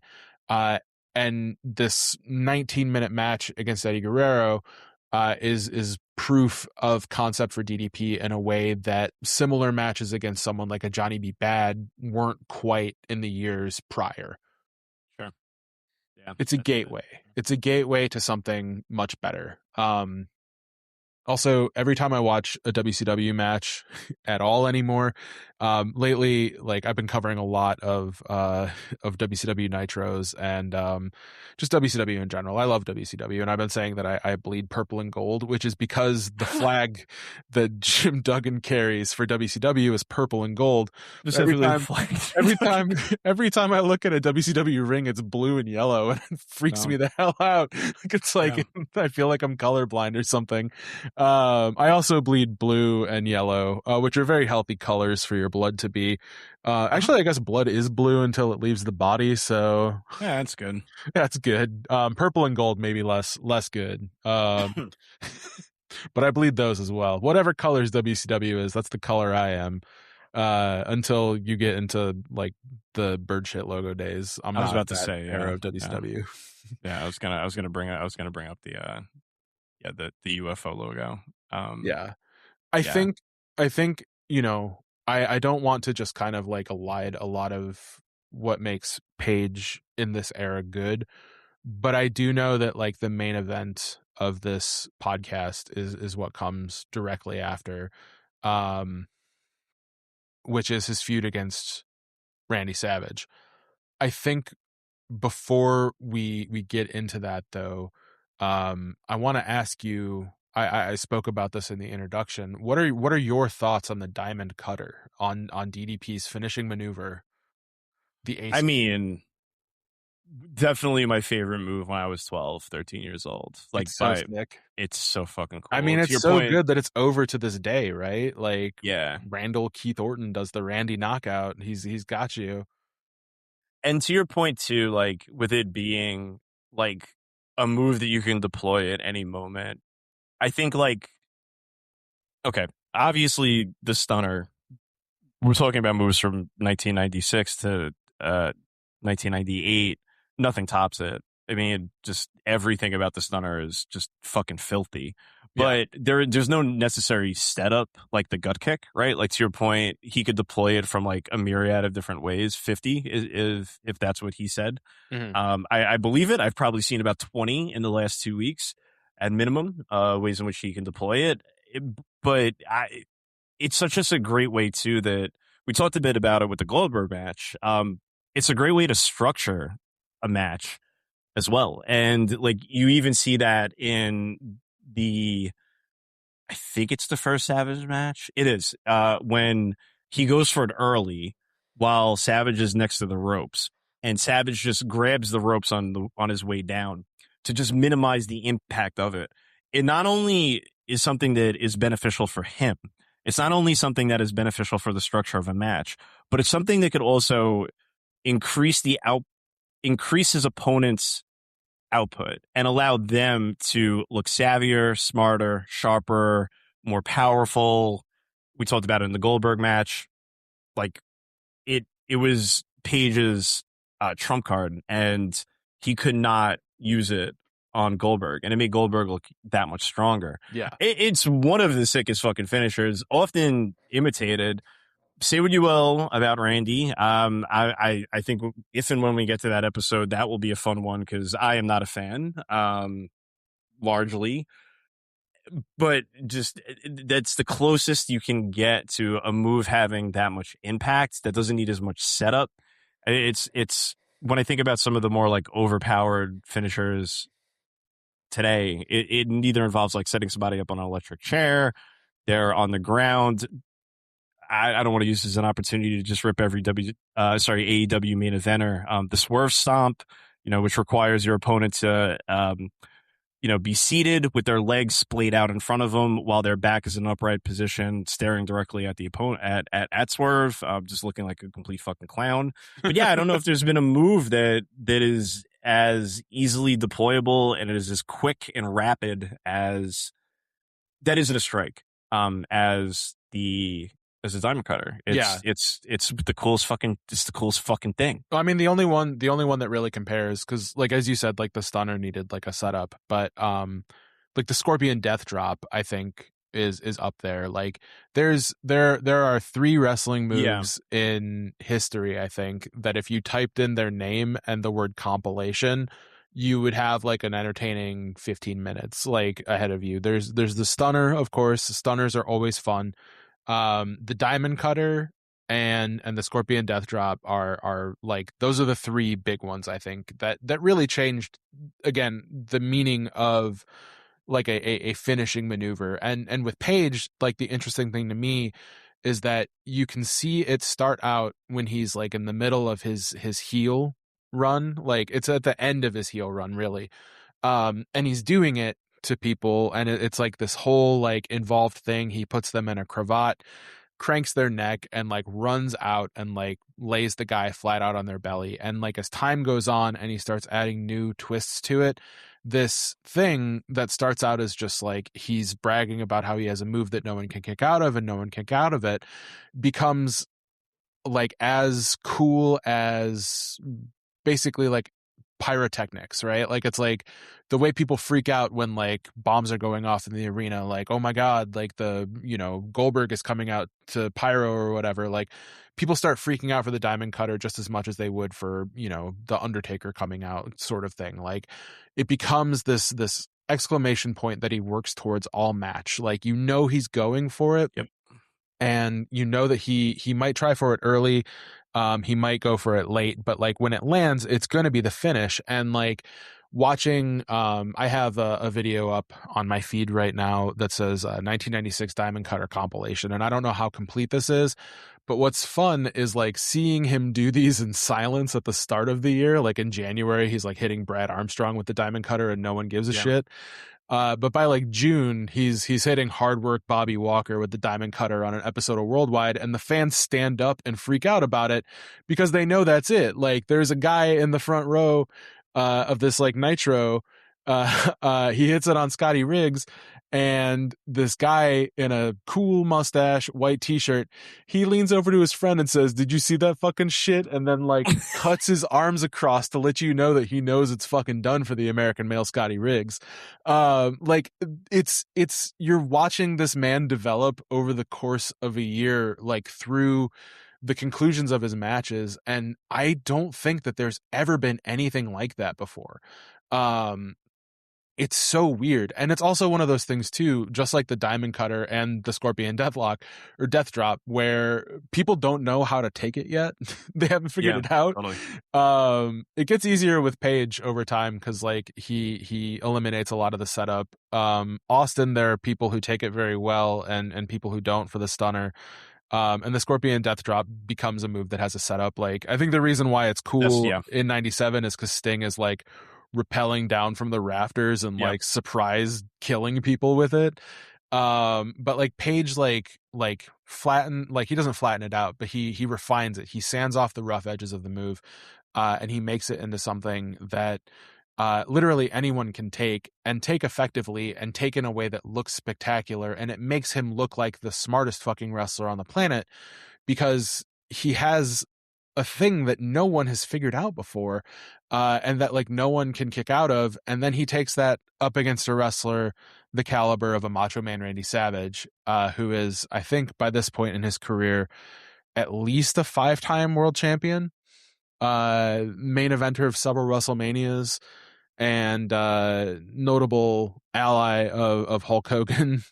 [SPEAKER 7] And this 19-minute match against Eddie Guerrero is proof of concept for DDP in a way that similar matches against someone like a Johnny B. Bad weren't quite in the years prior.
[SPEAKER 6] Sure. Yeah.
[SPEAKER 7] It's a gateway. It's a gateway to something much better. Also, every time I watch a WCW match at all anymore, lately, like I've been covering a lot of WCW Nitros and just WCW in general. I love WCW, and I've been saying that I bleed purple and gold, which is because the flag that Jim Duggan carries for WCW is purple and gold. Every time I look at a WCW ring, it's blue and yellow, and it freaks me the hell out. Like it's like I feel like I'm colorblind or something. I also bleed blue and yellow, which are very healthy colors for your blood to be. Actually, I guess blood is blue until it leaves the body, so
[SPEAKER 6] yeah, that's good.
[SPEAKER 7] That's good. Purple and gold maybe less good. But I bleed those as well. Whatever colors WCW is, that's the color I am. Until you get into like the bird shit logo days. I was about to say era of WCW.
[SPEAKER 6] Yeah, I was gonna bring up the UFO logo.
[SPEAKER 7] I think, you know, I don't want to just kind of like elide a lot of what makes Page in this era good, but I do know that like the main event of this podcast is what comes directly after, which is his feud against Randy Savage. I think before we get into that though, I want to ask you, I spoke about this in the introduction. What are your thoughts on the Diamond Cutter, on DDP's finishing maneuver? The ace.
[SPEAKER 6] I mean, definitely my favorite move when I was 12, 13 years old. Like,
[SPEAKER 7] it's so sick.
[SPEAKER 6] it's so fucking cool.
[SPEAKER 7] I mean,
[SPEAKER 6] To
[SPEAKER 7] it's
[SPEAKER 6] your
[SPEAKER 7] so
[SPEAKER 6] point,
[SPEAKER 7] good that it's over to this day, right? Like,
[SPEAKER 6] yeah.
[SPEAKER 7] Randall Keith Orton does the Randy knockout. He's got you.
[SPEAKER 6] And to your point too, like with it being like a move that you can deploy at any moment, I think like, okay, obviously the stunner, we're talking about moves from 1996 to 1998. Nothing tops it. I mean, just everything about the stunner is just fucking filthy. But there's no necessary setup like the gut kick, right? Like to your point, he could deploy it from like a myriad of different ways. 50 if that's what he said.
[SPEAKER 7] Mm-hmm.
[SPEAKER 6] I believe it. I've probably seen about 20 in the last 2 weeks at minimum, ways in which he can deploy it. But it's such just a great way too that we talked a bit about it with the Goldberg match. It's a great way to structure a match as well. And like you even see that in I think it's the first Savage match. It is, when he goes for it early while Savage is next to the ropes, and Savage just grabs the ropes on his way down to just minimize the impact of it. It not only is something that is beneficial for him, it's not only something that is beneficial for the structure of a match, but it's something that could also increase his opponent's output and allow them to look savvier, smarter, sharper, more powerful. We talked about it in the Goldberg match. Like it was Page's trump card, and he could not use it on Goldberg, and it made Goldberg look that much stronger.
[SPEAKER 7] Yeah.
[SPEAKER 6] It's one of the sickest fucking finishers, often imitated. Say what you will about Randy. I think if and when we get to that episode, that will be a fun one because I am not a fan, largely. But just that's the closest you can get to a move having that much impact that doesn't need as much setup. It's when I think about some of the more like overpowered finishers today, it neither involves like setting somebody up on an electric chair. They're on the ground. I don't want to use this as an opportunity to just rip every AEW main eventer. The swerve stomp, which requires your opponent to, be seated with their legs splayed out in front of them while their back is in an upright position, staring directly at the opponent at swerve, just looking like a complete fucking clown. But yeah, I don't know if there's been a move that is as easily deployable and it is as quick and rapid as that isn't a strike, as a diamond cutter. It's the coolest fucking thing.
[SPEAKER 7] Well, I mean, the only one that really compares, because like as you said, like the stunner needed like a setup, but like the Scorpion Death Drop, I think is up there. Like there are 3 wrestling moves in history, I think, that if you typed in their name and the word compilation, you would have like an entertaining 15 minutes like ahead of you. There's the stunner, of course. Stunners are always fun. The diamond cutter and the Scorpion Death Drop are like, those are the 3 big ones, I think, that really changed, again, the meaning of like a finishing maneuver. And with Page, like the interesting thing to me is that you can see it start out when he's like in the middle of his heel run. Like it's at the end of his heel run, really. And he's doing it to people, and it's like this whole like involved thing. He puts them in a cravat, cranks their neck, and like runs out and like lays the guy flat out on their belly. And like as time goes on and he starts adding new twists to it, this thing that starts out as just like he's bragging about how he has a move that no one can kick out of and no one can kick out of it becomes like as cool as basically like pyrotechnics, right? Like it's like the way people freak out when like bombs are going off in the arena, like, oh my god, like the Goldberg is coming out to pyro or whatever. Like people start freaking out for the diamond cutter just as much as they would for the Undertaker coming out, sort of thing. Like it becomes this exclamation point that he works towards all match. Like he's going for it.
[SPEAKER 6] Yep.
[SPEAKER 7] And that he might try for it early, He might go for it late, but like when it lands, it's going to be the finish. And like watching, I have a video up on my feed right now that says 1996 Diamond Cutter compilation. And I don't know how complete this is, but what's fun is like seeing him do these in silence at the start of the year. Like in January, he's like hitting Brad Armstrong with the Diamond Cutter and no one gives a shit. But by like June, he's hitting Hard Work Bobby Walker with the Diamond Cutter on an episode of Worldwide, and the fans stand up and freak out about it because they know that's it. Like there's a guy in the front row of this like Nitro. He hits it on Scotty Riggs, and this guy in a cool mustache, white t-shirt, he leans over to his friend and says, "Did you see that fucking shit?" And then like cuts his arms across to let you know that he knows it's fucking done for the American male Scotty Riggs. Like it's you're watching this man develop over the course of a year, like through the conclusions of his matches, and I don't think that there's ever been anything like that before. It's so weird. And it's also one of those things too, just like the Diamond Cutter and the Scorpion Deathlock or Death Drop, where people don't know how to take it yet. They haven't figured it out. Totally. It gets easier with Page over time because like he eliminates a lot of the setup. Austin, there are people who take it very well and people who don't for the stunner. And the Scorpion Death Drop becomes a move that has a setup. Like I think the reason why it's cool in 97 is because Sting is like rappelling down from the rafters and like surprise killing people with it. But like Page like flatten, like he doesn't flatten it out, but he refines it. He sands off the rough edges of the move, and he makes it into something that literally anyone can take effectively and take in a way that looks spectacular. And it makes him look like the smartest fucking wrestler on the planet because he has a thing that no one has figured out before, and that like no one can kick out of. And then he takes that up against a wrestler the caliber of a Macho Man Randy Savage, who is, I think by this point in his career, at least a 5-time world champion, main eventer of several WrestleManias, and notable ally of Hulk Hogan.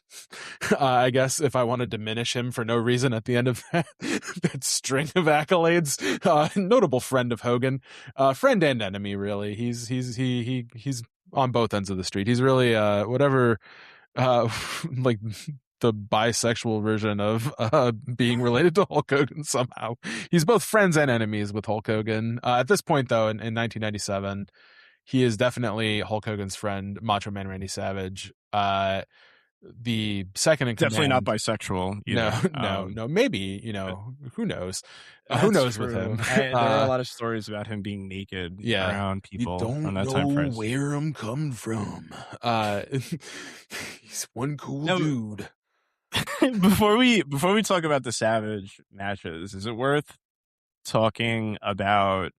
[SPEAKER 7] I guess if I want to diminish him for no reason at the end of that string of accolades, notable friend of Hogan, friend and enemy, really. He's on both ends of the street. He's really whatever like the bisexual version of being related to Hulk Hogan somehow. He's both friends and enemies with Hulk Hogan. At this point, though, in 1997, he is definitely Hulk Hogan's friend, Macho Man Randy Savage. The second in command,
[SPEAKER 6] definitely not bisexual either.
[SPEAKER 7] No. Maybe, who knows? Who knows true. With him?
[SPEAKER 6] There are a lot of stories about him being naked around people.
[SPEAKER 7] You don't
[SPEAKER 6] that
[SPEAKER 7] know
[SPEAKER 6] time frame.
[SPEAKER 7] where I'm coming from. He's one cool dude.
[SPEAKER 6] Before we talk about the Savage matches, is it worth talking about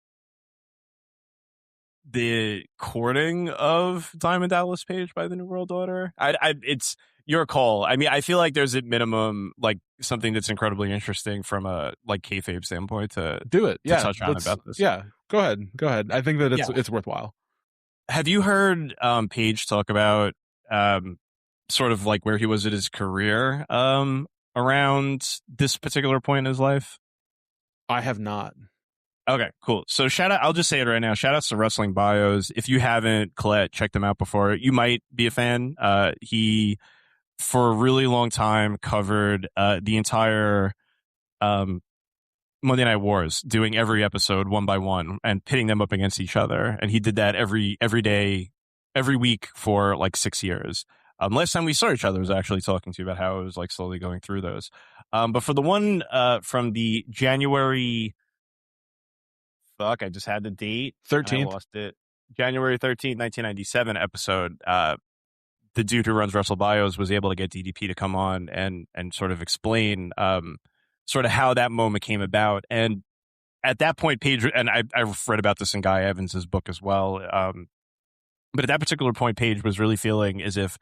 [SPEAKER 6] the courting of Diamond Dallas Page by the New World Order? It's your call. I mean, I feel like there's at minimum like something that's incredibly interesting from a like kayfabe standpoint to
[SPEAKER 7] do it.
[SPEAKER 6] To touch on about this.
[SPEAKER 7] Yeah, go ahead. I think that it's worthwhile.
[SPEAKER 6] Have you heard Page talk about sort of like where he was at his career around this particular point in his life?
[SPEAKER 7] I have not.
[SPEAKER 6] Okay, cool. So shout out, I'll just say it right now. Shout outs to Wrestling Bios. If you haven't, Colette, check them out before. You might be a fan. He, for a really long time, covered the entire Monday Night Wars, doing every episode one by one and pitting them up against each other. And he did that every day, every week for like 6 years. Last time we saw each other was actually talking to you about how it was like slowly going through those. But for the one from the January... I just had the date.
[SPEAKER 7] 13th.
[SPEAKER 6] I lost it. January 13th, 1997 episode. The dude who runs Wrestle Bios was able to get DDP to come on and sort of explain sort of how that moment came about. And at that point, Page, and I've read about this in Guy Evans's book as well. But at that particular point, Page was really feeling as if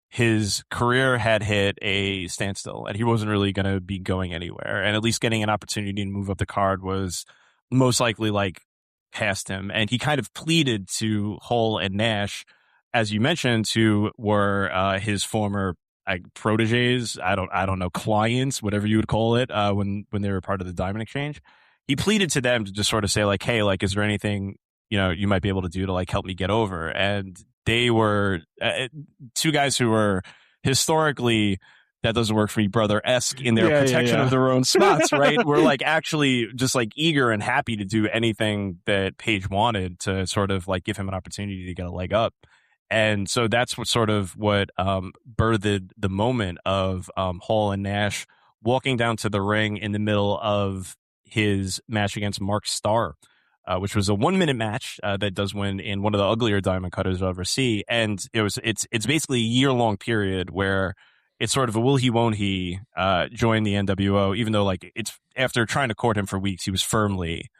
[SPEAKER 6] his career had hit a standstill and he wasn't really going to be going anywhere. And at least getting an opportunity to move up the card was most likely like past him. And he kind of pleaded to Hull and Nash, as you mentioned, who were his former proteges, I don't know, clients, whatever you would call it, when they were part of the Diamond Exchange. he pleaded to them to just sort of say like, hey, like, is there anything, you might be able to do to like help me get over? And they were two guys who were historically, that doesn't work for me, brother-esque in their protection of their own spots, right? We're like actually just like eager and happy to do anything that Paige wanted to sort of like give him an opportunity to get a leg up. And so that's what birthed the moment of Hall and Nash walking down to the ring in the middle of his match against Mark Starr, which was a 1-minute match that does win in one of the uglier diamond cutters I'll ever see. And it's basically a year-long period where it's sort of a will he, won't he join the NWO, even though like it's after trying to court him for weeks, he was firmly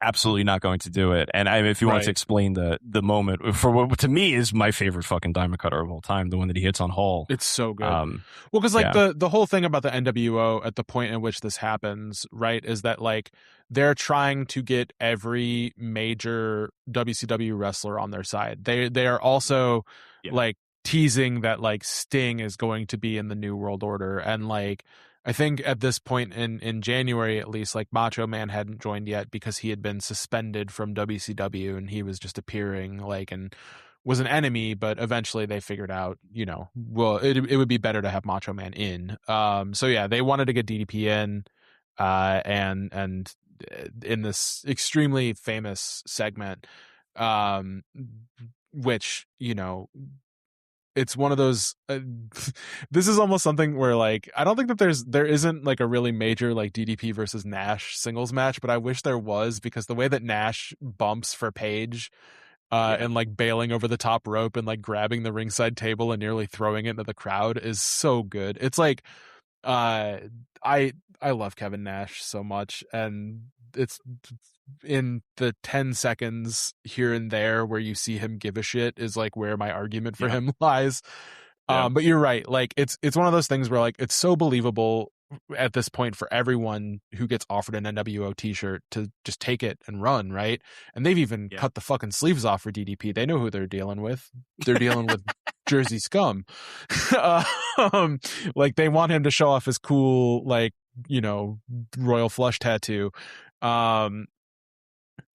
[SPEAKER 6] absolutely not going to do it. And if you want to explain the moment for what to me is my favorite fucking diamond cutter of all time, the one that he hits on Hall.
[SPEAKER 7] It's so good. Well, because like the whole thing about the NWO at the point in which this happens, right, is that like they're trying to get every major WCW wrestler on their side. They are also like teasing that like Sting is going to be in the New World Order, and like I think at this point in January, at least, like Macho Man hadn't joined yet because he had been suspended from WCW and he was just appearing like and was an enemy. But eventually they figured out, well, it would be better to have Macho Man in. So yeah, they wanted to get DDP in, and in this extremely famous segment, which it's one of those this is almost something where like I don't think that there isn't like a really major like DDP versus Nash singles match, but I wish there was, because the way that Nash bumps for Paige and like bailing over the top rope and like grabbing the ringside table and nearly throwing it into the crowd is so good. It's like I love Kevin Nash so much, and it's in the 10 seconds here and there where you see him give a shit is like where my argument for him lies. But you're right. Like it's one of those things where like it's so believable at this point for everyone who gets offered an NWO t-shirt to just take it and run, right? And they've even cut the fucking sleeves off for DDP. They know who they're dealing with. They're dealing with Jersey scum. Like they want him to show off his cool like royal flush tattoo.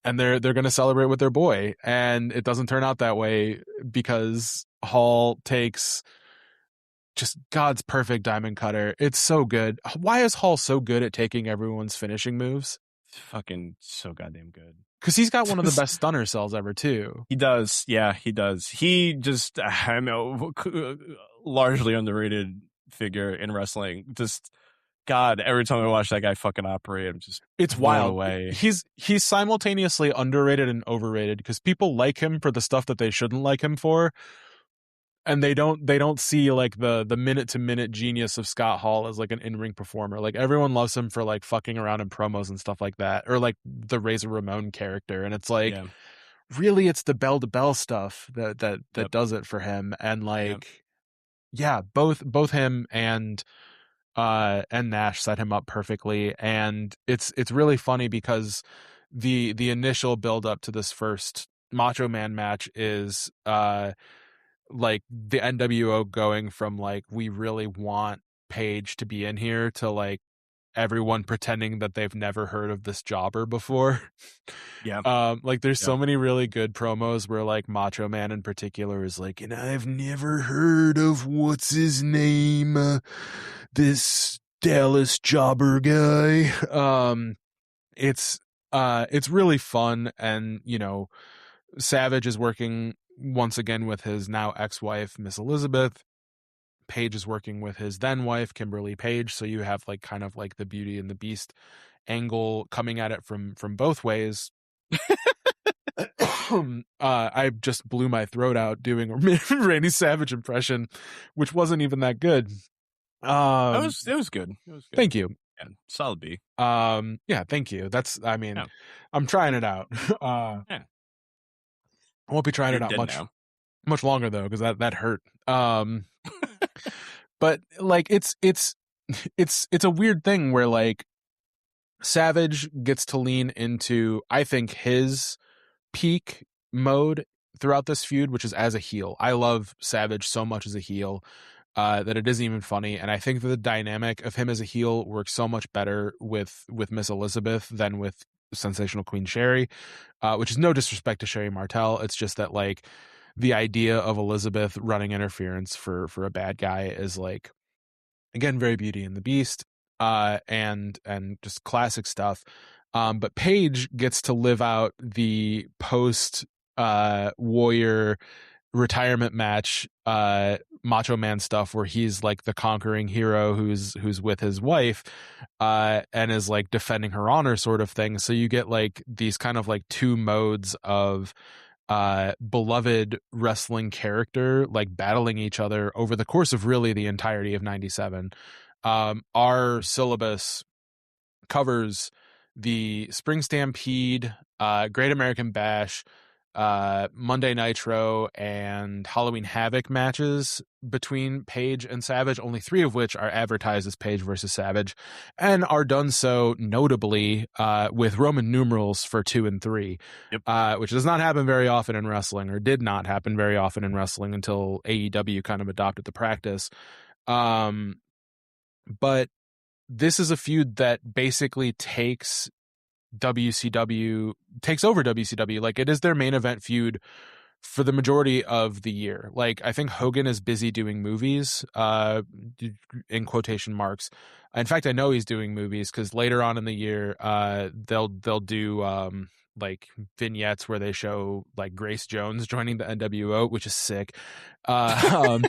[SPEAKER 7] And they're going to celebrate with their boy, and it doesn't turn out that way because Hall takes just God's perfect diamond cutter. It's so good. Why is Hall so good at taking everyone's finishing moves?
[SPEAKER 6] It's fucking so goddamn good.
[SPEAKER 7] Because he's got one of the best stunner cells ever too.
[SPEAKER 6] He does. Yeah, he does. He just, I know, largely underrated figure in wrestling. Just, God, every time I watch that guy fucking operate, I'm just
[SPEAKER 7] wild
[SPEAKER 6] away.
[SPEAKER 7] He's simultaneously underrated and overrated because people like him for the stuff that they shouldn't like him for, and they don't see like the minute to minute genius of Scott Hall as like an in-ring performer. Like everyone loves him for like fucking around in promos and stuff like that, or like the Razor Ramon character, and it's like really it's the bell to bell stuff that does it for him. And like both him and Nash set him up perfectly. And it's really funny because the initial build up to this first Macho Man match is like the NWO going from like we really want Paige to be in here to like everyone pretending that they've never heard of this jobber before. Like there's so many really good promos where like Macho Man in particular is like, and I've never heard of what's his name, this Dallas jobber guy. It's really fun. And Savage is working once again with his now ex-wife Miss Elizabeth. Page is working with his then wife Kimberly Page, so you have like kind of like the Beauty and the Beast angle coming at it from both ways. I just blew my throat out doing a Randy Savage impression, which wasn't even that good.
[SPEAKER 6] It was good. It was good.
[SPEAKER 7] Thank you.
[SPEAKER 6] Yeah, solid B.
[SPEAKER 7] Yeah, thank you. I'm trying it out. I won't be trying it out much longer though, because that hurt. But like it's a weird thing where like Savage gets to lean into, I think, his peak mode throughout this feud, which is as a heel. I love Savage so much as a heel. that it isn't even funny. And I think that the dynamic of him as a heel works so much better with Miss Elizabeth than with Sensational Queen Sherry, which is no disrespect to Sherry Martel. It's just that like the idea of Elizabeth running interference for a bad guy is like, again, very Beauty and the Beast, and just classic stuff. But Paige gets to live out the post Warrior retirement match Macho Man stuff where he's like the conquering hero who's with his wife and is like defending her honor sort of thing. So you get like these kind of like two modes of beloved wrestling character like battling each other over the course of really the entirety of 97. Our syllabus covers the Spring Stampede, Great American Bash, Monday Nitro, and Halloween Havoc matches between Paige and Savage, only 3 of which are advertised as Paige versus Savage, and are done so notably with Roman numerals for 2 and 3, which does not happen very often in wrestling, or did not happen very often in wrestling until AEW kind of adopted the practice. But this is a feud that basically takes over WCW. Like, it is their main event feud for the majority of the year. Like, I think Hogan is busy doing movies, in quotation marks. In fact, I know he's doing movies because later on in the year, they'll do like vignettes where they show like Grace Jones joining the NWO, which is sick, because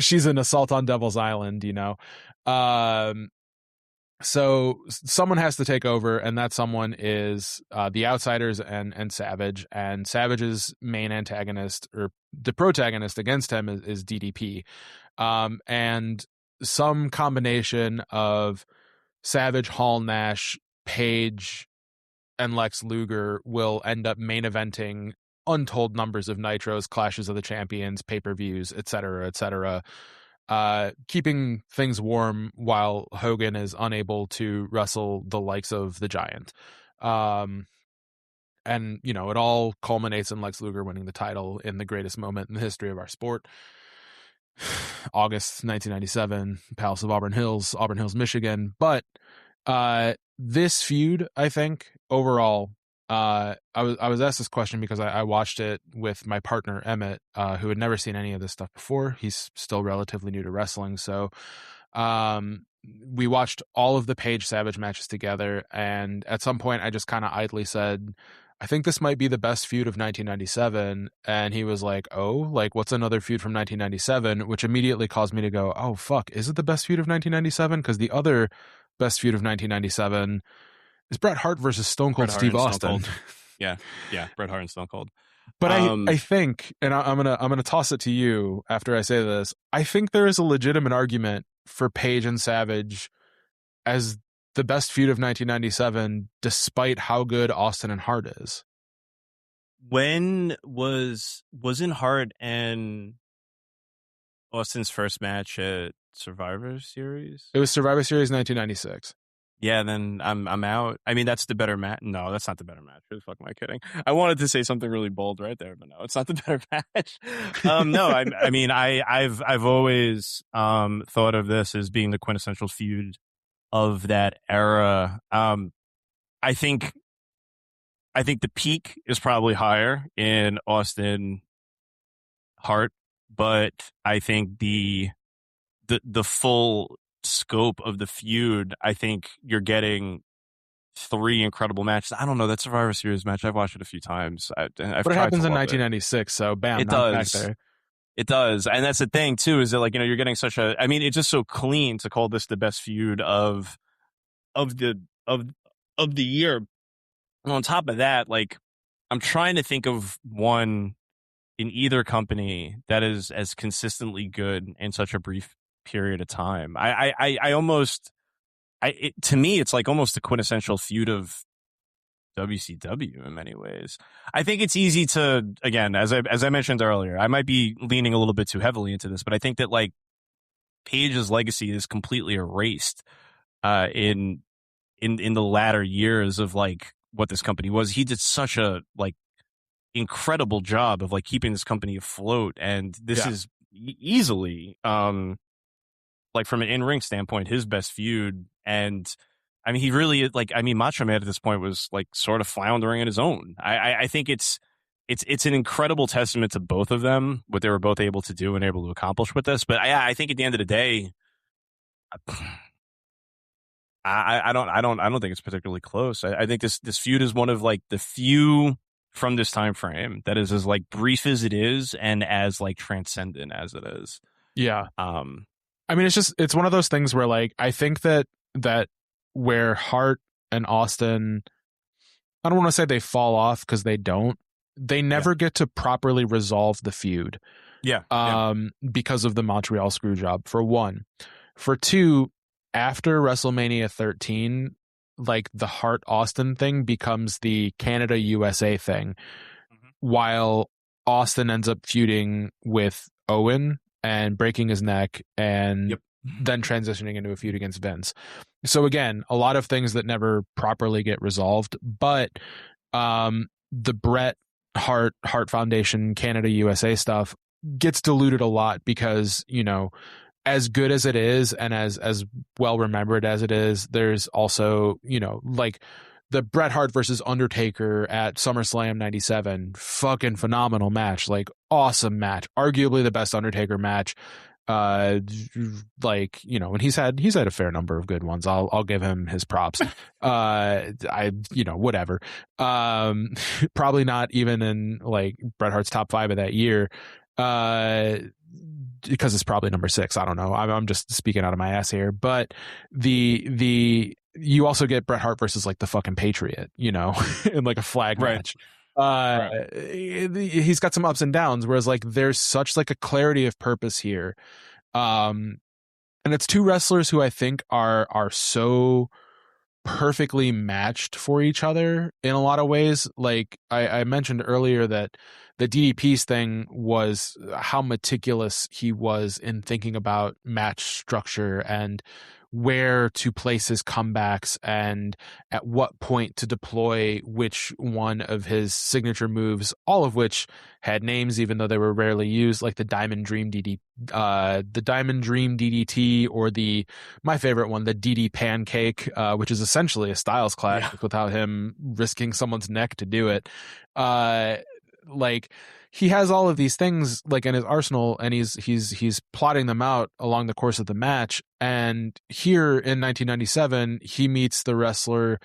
[SPEAKER 7] she's an assault on Devil's Island, you know. So someone has to take over, and that someone is the Outsiders and Savage. And Savage's main antagonist, or the protagonist against him, is DDP. And some combination of Savage, Hall, Nash, Page, and Lex Luger will end up main eventing untold numbers of Nitros, Clashes of the Champions, pay-per-views, etc., keeping things warm while Hogan is unable to wrestle the likes of the Giant. And, you know, it all culminates in Lex Luger winning the title in the greatest moment in the history of our sport. August 1997, Palace of Auburn Hills, Michigan. But this feud, I think, overall, I was asked this question because I watched it with my partner Emmett, who had never seen any of this stuff before. He's still relatively new to wrestling, so we watched all of the Paige Savage matches together. And at some point, I just kind of idly said, "I think this might be the best feud of 1997." And he was like, "Oh, like what's another feud from 1997?" Which immediately caused me to go, "Oh fuck, is it the best feud of 1997?" Because the other best feud of 1997 is Bret Hart versus Stone Cold Steve Austin.
[SPEAKER 6] Yeah, Bret Hart and Stone Cold.
[SPEAKER 7] But I think, and I'm gonna toss it to you after I say this, I think there is a legitimate argument for Paige and Savage as the best feud of 1997, despite how good Austin and Hart is.
[SPEAKER 6] When wasn't Hart and Austin's first match at Survivor Series?
[SPEAKER 7] It was Survivor Series 1996.
[SPEAKER 6] Yeah, then I'm out. I mean, that's the better match. No, that's not the better match. Who the fuck am I kidding? I wanted to say something really bold right there, but no, it's not the better match. No, I mean, I've always thought of this as being the quintessential feud of that era. I think the peak is probably higher in Austin Hart, but I think the full scope of the feud, I think you're getting 3 incredible matches. I don't know, that Survivor Series match, I've watched it a few times. But
[SPEAKER 7] it happens in 1996, so bam,
[SPEAKER 6] it does. Back there. It does, and that's the thing too. Is that, like, you know, you're getting such a. I mean, it's just so clean to call this the best feud of the year. And on top of that, like, I'm trying to think of one in either company that is as consistently good in such a brief period of time. To me, it's like almost the quintessential feud of WCW in many ways. I think it's easy to, again, as I mentioned earlier, I might be leaning a little bit too heavily into this, but I think that, like, Paige's legacy is completely erased in the latter years of, like, what this company was. He did such a, like, incredible job of, like, keeping this company afloat, and this is easily, like from an in-ring standpoint, his best feud. And I mean, he really, like, I mean, Macho Man at this point was like sort of floundering in his own. I think it's an incredible testament to both of them, what they were both able to do and able to accomplish with this. But I think at the end of the day, I don't think it's particularly close. I think this feud is one of like the few from this time frame that is as like brief as it is and as like transcendent as it is.
[SPEAKER 7] Yeah. I mean, it's one of those things where like I think that where Hart and Austin, I don't want to say they fall off because they don't. They never get to properly resolve the feud. Because of the Montreal Screwjob, for one. For two, after WrestleMania 13, like the Hart Austin thing becomes the Canada USA thing, while Austin ends up feuding with Owen and breaking his neck and then transitioning into a feud against Vince. So again, a lot of things that never properly get resolved, but the Bret Hart Foundation Canada USA stuff gets diluted a lot because, you know, as good as it is and as well remembered as it is, there's also, you know, like the Bret Hart versus Undertaker at SummerSlam 97, fucking phenomenal match, like awesome match, arguably the best Undertaker match. Like, you know, and he's had a fair number of good ones. I'll give him his props. Whatever. Probably not even in like Bret Hart's top 5 of that year. Because it's probably number 6. I don't know. I'm just speaking out of my ass here. But you also get Bret Hart versus like the fucking Patriot, you know, in like a flag match. He's got some ups and downs, whereas like there's such like a clarity of purpose here. And it's two wrestlers who I think are so perfectly matched for each other in a lot of ways. Like I mentioned earlier that the DDP's thing was how meticulous he was in thinking about match structure and where to place his comebacks and at what point to deploy which one of his signature moves, all of which had names even though they were rarely used, like the Diamond Dream DDT, or my favorite one, the DD Pancake, which is essentially a Styles Clash without him risking someone's neck to do it. Like he has all of these things like in his arsenal, and he's plotting them out along the course of the match. And here in 1997, he meets the wrestler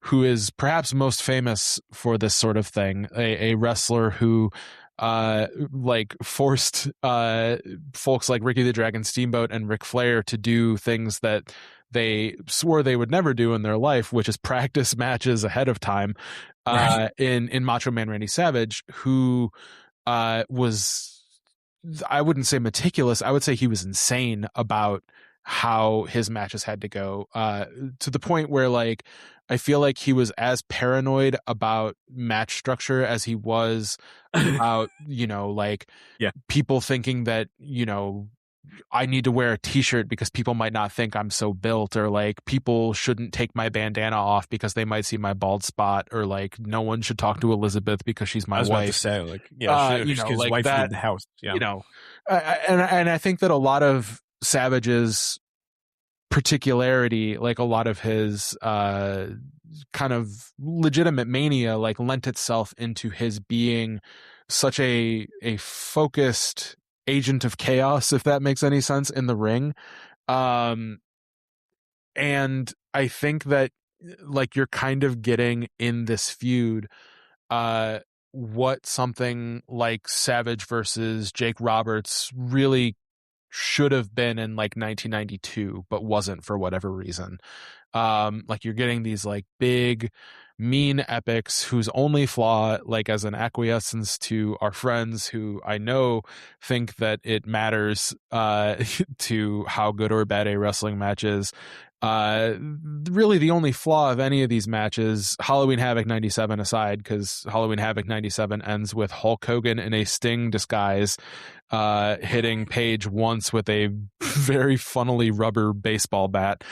[SPEAKER 7] who is perhaps most famous for this sort of thing, a wrestler who like forced folks like Ricky the Dragon Steamboat and Ric Flair to do things that they swore they would never do in their life, which is practice matches ahead of time. In Macho Man Randy Savage, who was, I wouldn't say meticulous, I would say he was insane about how his matches had to go, to the point where like I feel like he was as paranoid about match structure as he was about, you know, like people thinking that, you know, I need to wear a t-shirt because people might not think I'm so built, or like people shouldn't take my bandana off because they might see my bald spot, or like no one should talk to Elizabeth because she's my wife.
[SPEAKER 6] I was about to say, like, you know, his
[SPEAKER 7] like
[SPEAKER 6] wife
[SPEAKER 7] that,
[SPEAKER 6] in the house. Yeah.
[SPEAKER 7] You know, and I think that a lot of Savage's particularity, like a lot of his kind of legitimate mania, like lent itself into his being such a focused agent of chaos, if that makes any sense, in the ring. And I think that like you're kind of getting in this feud what something like Savage versus Jake Roberts really should have been in like 1992 but wasn't for whatever reason. Like you're getting these like big mean epics whose only flaw, like as an acquiescence to our friends who I know think that it matters to how good or bad a wrestling match is, really the only flaw of any of these matches, Halloween Havoc 97 aside, because Halloween Havoc 97 ends with Hulk Hogan in a Sting disguise hitting Paige once with a very funnily rubber baseball bat,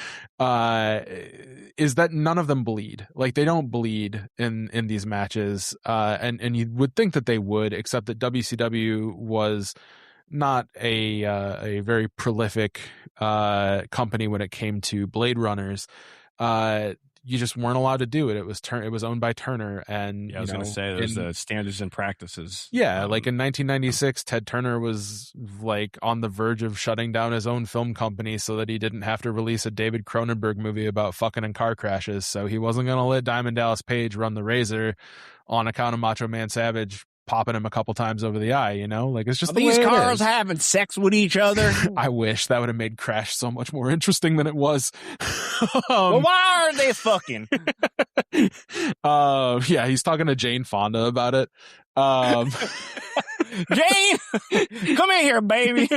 [SPEAKER 7] is that none of them bleed. Like they don't bleed in these matches, and you would think that they would, except that WCW was not a very prolific company when it came to Blade Runners. You just weren't allowed to do it. It was owned by Turner, and
[SPEAKER 6] I was going to say there's the standards and practices.
[SPEAKER 7] Yeah, like in 1996, Ted Turner was like on the verge of shutting down his own film company so that he didn't have to release a David Cronenberg movie about fucking and car crashes. So he wasn't going to let Diamond Dallas Page run the razor on account of Macho Man Savage popping him a couple times over the eye, like it's just
[SPEAKER 6] these cars having sex with each other.
[SPEAKER 7] I wish that would have made Crash so much more interesting than it was.
[SPEAKER 6] Well, why are they fucking?
[SPEAKER 7] Yeah, he's talking to Jane Fonda about it.
[SPEAKER 6] Jane, come in here, baby.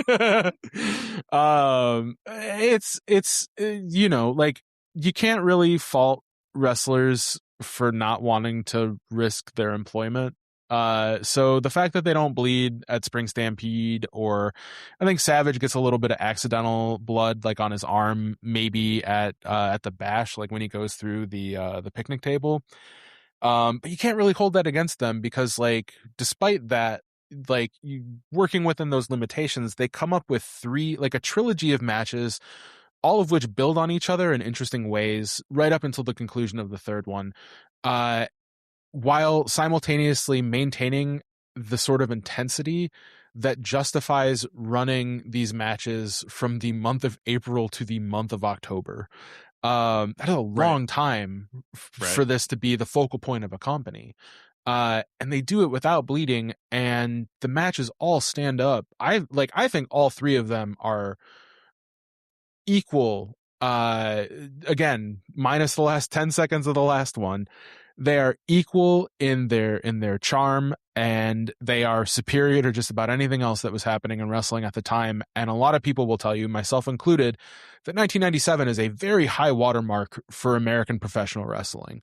[SPEAKER 7] It's like you can't really fault wrestlers for not wanting to risk their employment. So the fact that they don't bleed at Spring Stampede, or I think Savage gets a little bit of accidental blood, like on his arm, maybe at the Bash, like when he goes through the picnic table. But you can't really hold that against them because, like, despite that, like, working within those limitations, they come up with a trilogy of matches, all of which build on each other in interesting ways, right up until the conclusion of the third one. While simultaneously maintaining the sort of intensity that justifies running these matches from the month of April to the month of October. That is a long time for this to be the focal point of a company. And they do it without bleeding, and the matches all stand up. I think all three of them are equal. Again, minus the last 10 seconds of the last one. They are equal in their charm, and they are superior to just about anything else that was happening in wrestling at the time. And a lot of people will tell you, myself included, that 1997 is a very high watermark for American professional wrestling.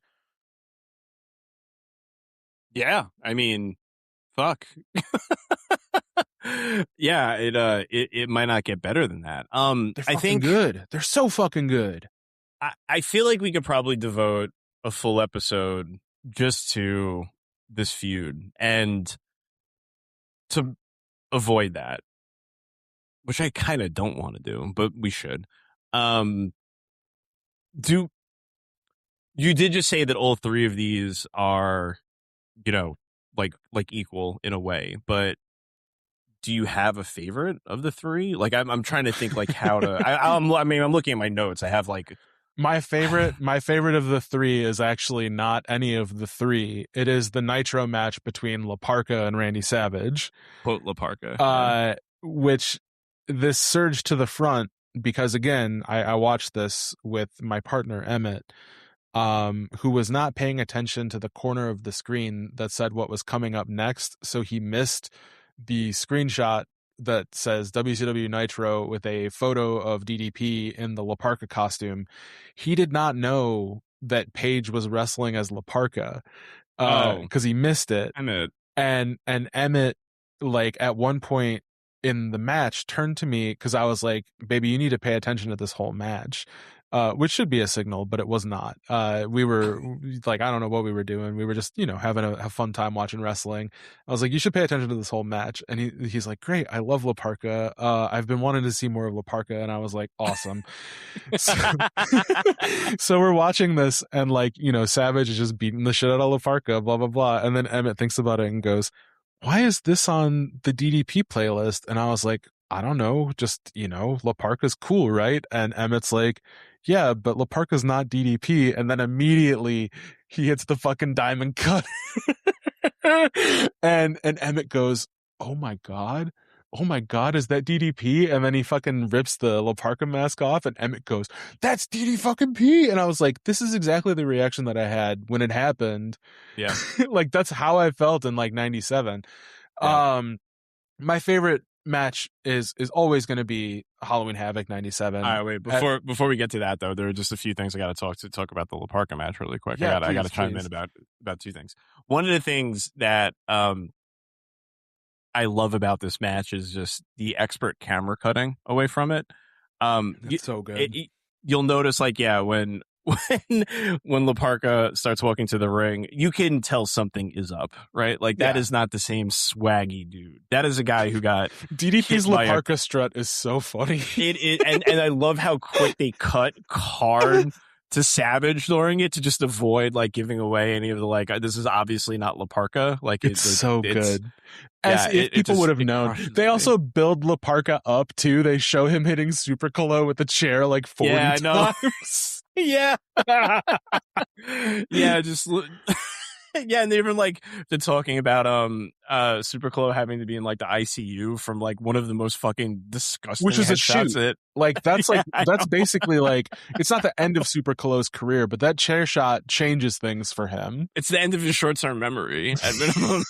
[SPEAKER 6] Yeah, I mean, fuck. Yeah, it might not get better than that.
[SPEAKER 7] They're fucking good. They're so fucking good.
[SPEAKER 6] I feel like we could probably devote a full episode just to this feud, and to avoid that, which I kind of don't want to do, but we should. You did just say that all three of these are, like equal in a way, but do you have a favorite of the three? Like, I'm trying to think, like, how to. I'm looking at my notes. I have like.
[SPEAKER 7] My favorite of the three is actually not any of the three. It is the Nitro match between La Parka and Randy Savage.
[SPEAKER 6] Quote La Parka.
[SPEAKER 7] Which this surge to the front, because again, I watched this with my partner Emmett, who was not paying attention to the corner of the screen that said what was coming up next. So he missed the screenshot that says WCW Nitro with a photo of DDP in the La Parka costume. He did not know that Page was wrestling as La Parka because he missed it.
[SPEAKER 6] Emmett.
[SPEAKER 7] And Emmett, like, at one point in the match, turned to me because I was like, baby, you need to pay attention to this whole match. Which should be a signal, but it was not. We were like, I don't know what we were doing. We were just, having a fun time watching wrestling. I was like, you should pay attention to this whole match. And he's like, great. I love La Parka. I've been wanting to see more of La Parka. And I was like, awesome. So we're watching this, and like, Savage is just beating the shit out of La Parka, blah, blah, blah. And then Emmett thinks about it and goes, why is this on the DDP playlist? And I was like, I don't know, just, La Parka's cool, right? And Emmett's like, yeah, but La Parka's not DDP. And then immediately he hits the fucking diamond cut. and Emmett goes, oh my God, is that DDP? And then he fucking rips the La Parka mask off, and Emmett goes, that's DD fucking P. And I was like, this is exactly the reaction that I had when it happened.
[SPEAKER 6] Yeah.
[SPEAKER 7] Like, that's how I felt in like 97. Yeah. My favorite match is always going to be Halloween Havoc 97.
[SPEAKER 6] All right, wait, before we get to that though, there are just a few things I got to talk about the La Parka match really quick.
[SPEAKER 7] Yeah,
[SPEAKER 6] I got to chime in about two things. One of the things that I love about this match is just the expert camera cutting away from it.
[SPEAKER 7] It's so good.
[SPEAKER 6] You'll notice, like, when when Laparca starts walking to the ring, you can tell something is up, right? Like that is not the same swaggy dude. That is a guy who got
[SPEAKER 7] DDP's Laparca strut is so funny.
[SPEAKER 6] And I love how quick they cut card to Savage during it to just avoid like giving away any of the like this is obviously not Laparca. Like
[SPEAKER 7] it's so good. As
[SPEAKER 6] yeah,
[SPEAKER 7] if people would have known. They also build Laparca up too. They show him hitting Super Colo with the chair like 40 times.
[SPEAKER 6] Yeah. Yeah, just yeah, and even like they're talking about Super Clo having to be in like the ICU from like one of the most fucking disgusting,
[SPEAKER 7] which is a shoot. Like that's like that's basically like it's not the end of Super Clo's career, but that chair shot changes things for him.
[SPEAKER 6] It's the end of his short term memory at minimum.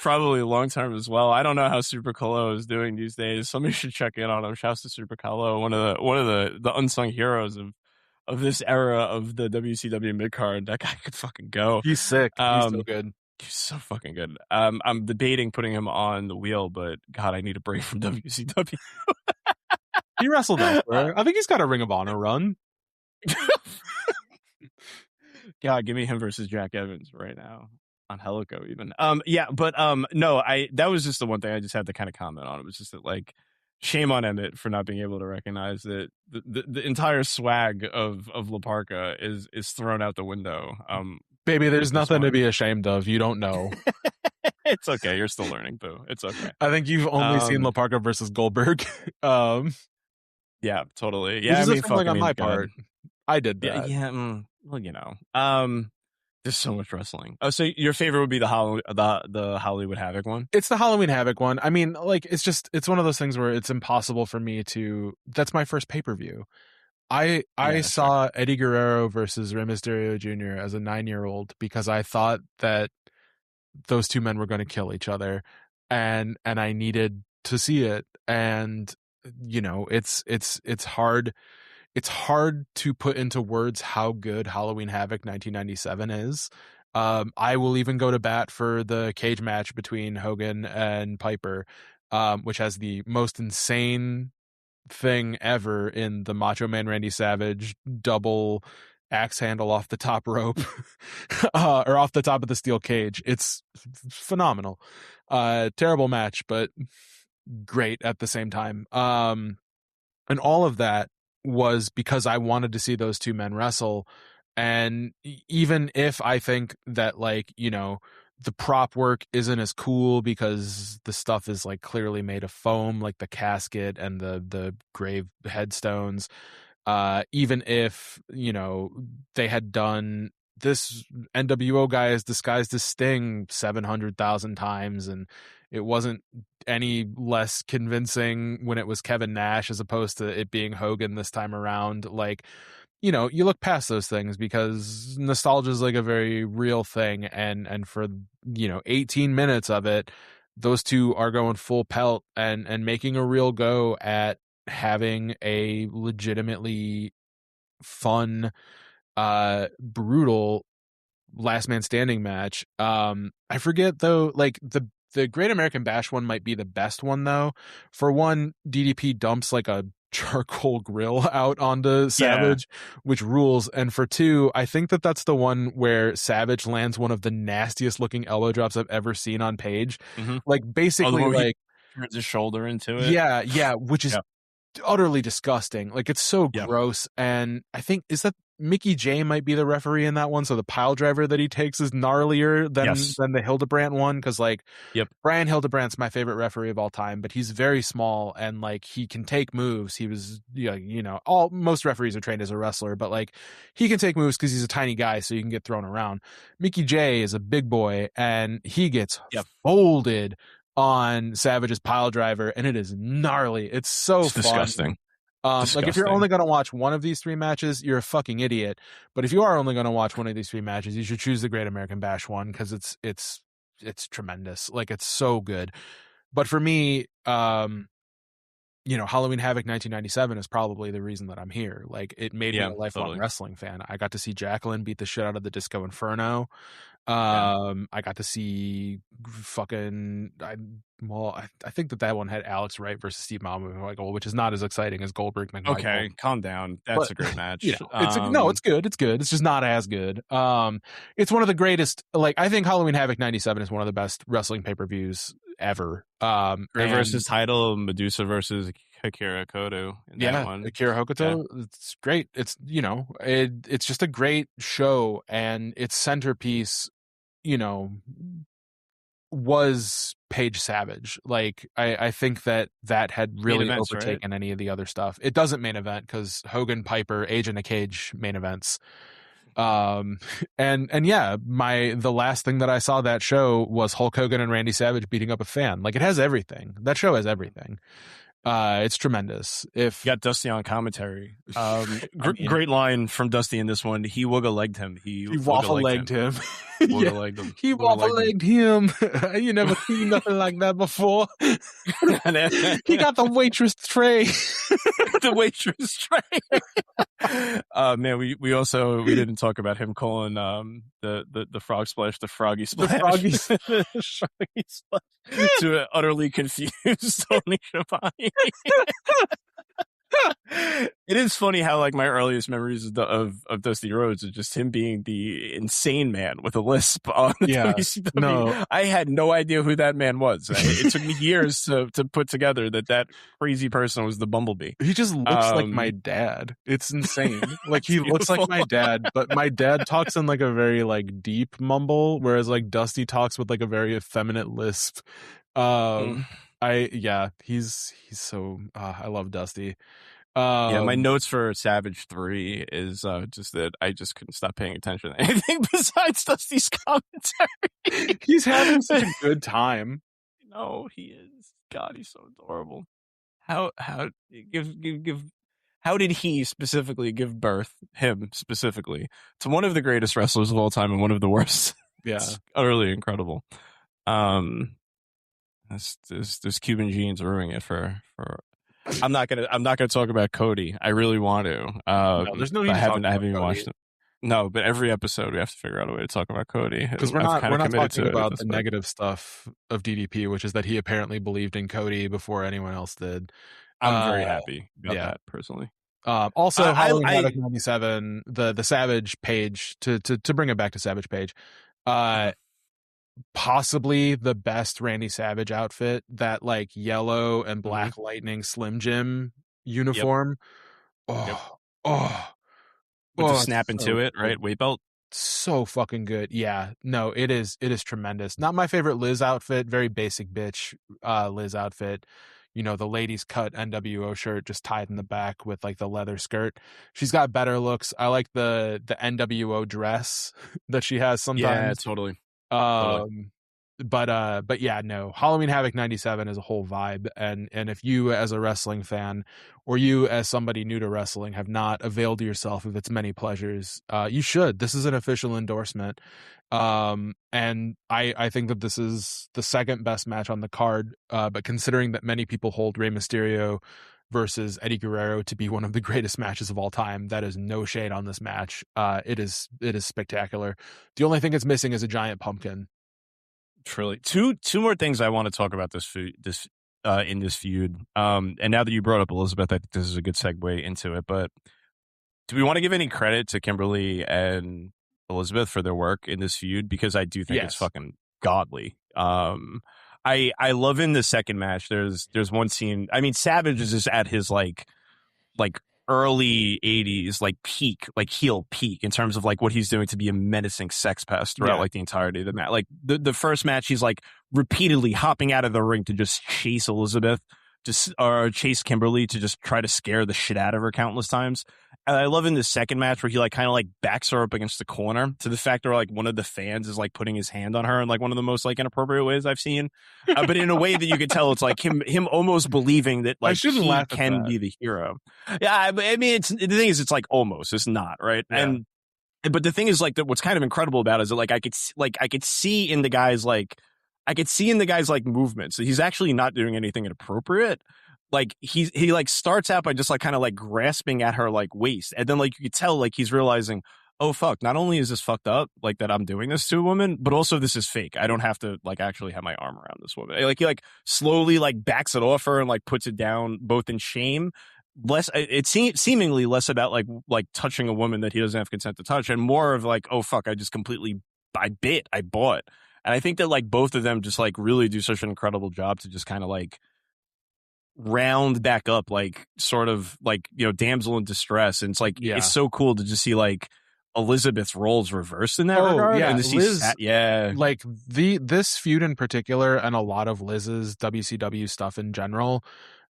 [SPEAKER 6] Probably long term as well. I don't know how Super Colo is doing these days. Somebody should check in on him. Shouts to Super Colo, one of the unsung heroes of this era of the WCW midcard. That guy could fucking go.
[SPEAKER 7] He's sick. He's so good.
[SPEAKER 6] He's so fucking good. I'm debating putting him on the wheel, but God, I need a break from WCW.
[SPEAKER 7] He wrestled elsewhere. I think he's got a Ring of Honor run.
[SPEAKER 6] God, give me him versus Jack Evans right now. On Helico even. No, that was just the one thing I just had to kind of comment on. It was just that like shame on Emmett for not being able to recognize that the entire swag of Laparca is thrown out the window.
[SPEAKER 7] Baby, there's nothing to be ashamed of. You don't know.
[SPEAKER 6] It's okay. You're still learning, boo. It's okay.
[SPEAKER 7] I think you've only seen Laparca versus Goldberg.
[SPEAKER 6] Yeah, totally. Yeah,
[SPEAKER 7] I mean, fuck on my part. I did that.
[SPEAKER 6] Yeah. Well, you know. There's so much wrestling. Oh, so your favorite would be the Hollywood Havoc one?
[SPEAKER 7] It's the Halloween Havoc one. I mean, like, it's one of those things where it's impossible for me to. That's my first pay-per-view. I saw Eddie Guerrero versus Rey Mysterio Jr. as a 9-year-old because I thought that those two men were going to kill each other, and I needed to see it. And you know, it's hard. It's hard to put into words how good Halloween Havoc 1997 is. I will even go to bat for the cage match between Hogan and Piper, which has the most insane thing ever in the Macho Man Randy Savage double axe handle off the top rope or off the top of the steel cage. It's phenomenal. Terrible match, but great at the same time. And all of that was because I wanted to see those two men wrestle. And even if I think that, like, you know, the prop work isn't as cool because the stuff is like clearly made of foam, like the casket and the grave headstones, even if, you know, they had done this NWO guy is disguised as Sting 700,000 times and it wasn't any less convincing when it was Kevin Nash as opposed to it being Hogan this time around. Like, you know, you look past those things because nostalgia is like a very real thing. And for, you know, 18 minutes of it, those two are going full pelt and making a real go at having a legitimately fun, brutal last man standing match. I forget though, like the Great American Bash one might be the best one though. For one, DDP dumps like a charcoal grill out onto Savage, which rules. And for two, I think that's the one where Savage lands one of the nastiest looking elbow drops I've ever seen on Page. Mm-hmm. Like basically like
[SPEAKER 6] turns his shoulder into it.
[SPEAKER 7] Yeah, which is utterly disgusting. Like it's so gross. And I think is that Mickey J might be the referee in that one, so the pile driver that he takes is gnarlier than the Hildebrandt one, because like Brian Hildebrandt's my favorite referee of all time, but he's very small and like he can take moves. He was most referees are trained as a wrestler, but like he can take moves because he's a tiny guy, so you can get thrown around. Mickey J is a big boy and he gets folded on Savage's pile driver, and it is gnarly. It's so fun.
[SPEAKER 6] Disgusting.
[SPEAKER 7] Like if you're only going to watch one of these three matches, you're a fucking idiot. But if you are only going to watch one of these three matches, you should choose the Great American Bash one because it's tremendous. Like it's so good. But for me, Halloween Havoc 1997 is probably the reason that I'm here. Like, it made me a lifelong
[SPEAKER 6] totally.
[SPEAKER 7] wrestling fan. I got to see Jacqueline beat the shit out of the Disco Inferno. I got to see fucking I think that one had Alex Wright versus Steve Michael, which is not as exciting as Goldberg McMichael.
[SPEAKER 6] Okay, calm down. That's a great match.
[SPEAKER 7] It's good. It's good. It's just not as good. It's one of the greatest. Like, I think Halloween Havoc 97 is one of the best wrestling pay-per-views ever.
[SPEAKER 6] Gray versus title, Medusa versus Akira Hokuto.
[SPEAKER 7] Akira Hokuto. Yeah. It's great. It's it's just a great show, and its centerpiece, was Paige Savage. Like, I think that had really overtaken any of the other stuff. It doesn't main event because Hogan, Piper, Age in a Cage main events. The last thing that I saw that show was Hulk Hogan and Randy Savage beating up a fan. Like, it has everything. That show has everything. It's tremendous. If
[SPEAKER 6] you got Dusty on commentary, great line from Dusty in this one. He wooga-legged him. He
[SPEAKER 7] waffle-legged him.
[SPEAKER 6] Waffle-legged him.
[SPEAKER 7] He waffle-legged him. You never seen nothing like that before. He got the waitress tray.
[SPEAKER 6] The waitress tray. Man, we didn't talk about him calling the frog splash the froggy splash.
[SPEAKER 7] The froggy
[SPEAKER 6] splash to an utterly confused Tony Schiavone. It is funny how, like, my earliest memories of Dusty Rhodes is just him being the insane man with a lisp on WCW.
[SPEAKER 7] No.
[SPEAKER 6] I had no idea who that man was. It took me years to put together that crazy person was the Bumblebee.
[SPEAKER 7] He just looks like my dad. It's insane. Like, he looks like my dad, but my dad talks in like a very like deep mumble, whereas like Dusty talks with like a very effeminate lisp. He's so I love Dusty.
[SPEAKER 6] My notes for Savage 3 is just that I just couldn't stop paying attention to anything besides Dusty's commentary.
[SPEAKER 7] He's having such a good time.
[SPEAKER 6] No, he is. God, he's so adorable. How did he specifically give birth, him specifically, to one of the greatest wrestlers of all time and one of the worst?
[SPEAKER 7] Yeah,
[SPEAKER 6] it's utterly incredible. This Cuban genes are ruining it for. I'm not gonna talk about Cody. I really want to.
[SPEAKER 7] No, there's no need. I haven't
[SPEAKER 6] even watched it. No, but every episode we have to figure out a way to talk about Cody
[SPEAKER 7] because we're not talking about the negative stuff of DDP, which is that he apparently believed in Cody before anyone else did.
[SPEAKER 6] I'm very happy about that personally.
[SPEAKER 7] Also, Halloween Havoc 97, the Savage page to bring it back to Savage page. Possibly the best Randy Savage outfit, that like yellow and black lightning Slim Jim uniform.
[SPEAKER 6] With the snap into it, right? Weight belt.
[SPEAKER 7] So fucking good. Yeah, no, it is tremendous. Not my favorite Liz outfit, very basic bitch Liz outfit. The ladies cut NWO shirt just tied in the back with like the leather skirt. She's got better looks. I like the NWO dress that she has sometimes.
[SPEAKER 6] Yeah, totally.
[SPEAKER 7] But yeah, no, Halloween Havoc 97 is a whole vibe. And if you as a wrestling fan or you as somebody new to wrestling have not availed yourself of its many pleasures, you should. This is an official endorsement. And I think that this is the second best match on the card. But considering that many people hold Rey Mysterio versus Eddie Guerrero to be one of the greatest matches of all time, that is no shade on this match. It is spectacular. The only thing it's missing is a giant pumpkin.
[SPEAKER 6] Truly. Two more things I want to talk about in this feud. And now that you brought up Elizabeth, I think this is a good segue into it. But do we want to give any credit to Kimberly and Elizabeth for their work in this feud? Because I do think it's fucking godly. I love in the second match. There's one scene. I mean, Savage is just at his like early 80s like peak, like heel peak in terms of like what he's doing to be a menacing sex pest throughout like the entirety of the match. Like the first match, he's like repeatedly hopping out of the ring to just chase Elizabeth, or chase Kimberly to just try to scare the shit out of her countless times. And I love in the second match where he like kind of like backs her up against the corner to the fact where like one of the fans is like putting his hand on her in like one of the most like inappropriate ways I've seen, but in a way that you could tell it's like him almost believing that like he can be the hero. Yeah, I mean, the thing is, it's like almost, it's not, right? Yeah. But the thing is like that what's kind of incredible about it is that like I could see in the guy's like movements that he's actually not doing anything inappropriate. like he like starts out by just like kind of like grasping at her like waist, and then like you could tell like he's realizing, oh fuck, not only is this fucked up like that I'm doing this to a woman, but also this is fake. I don't have to like actually have my arm around this woman. Like he like slowly like backs it off her and like puts it down, both in shame, less it seemingly less about like touching a woman that he doesn't have consent to touch, and more of like, oh fuck, I bought. And I think that like both of them just like really do such an incredible job to just kind of like round back up like sort of like, you know, damsel in distress. And it's like it's so cool to just see like Elizabeth's roles reversed in that regard.
[SPEAKER 7] Yeah,
[SPEAKER 6] and to see
[SPEAKER 7] Liz, like this feud in particular, and a lot of Liz's WCW stuff in general,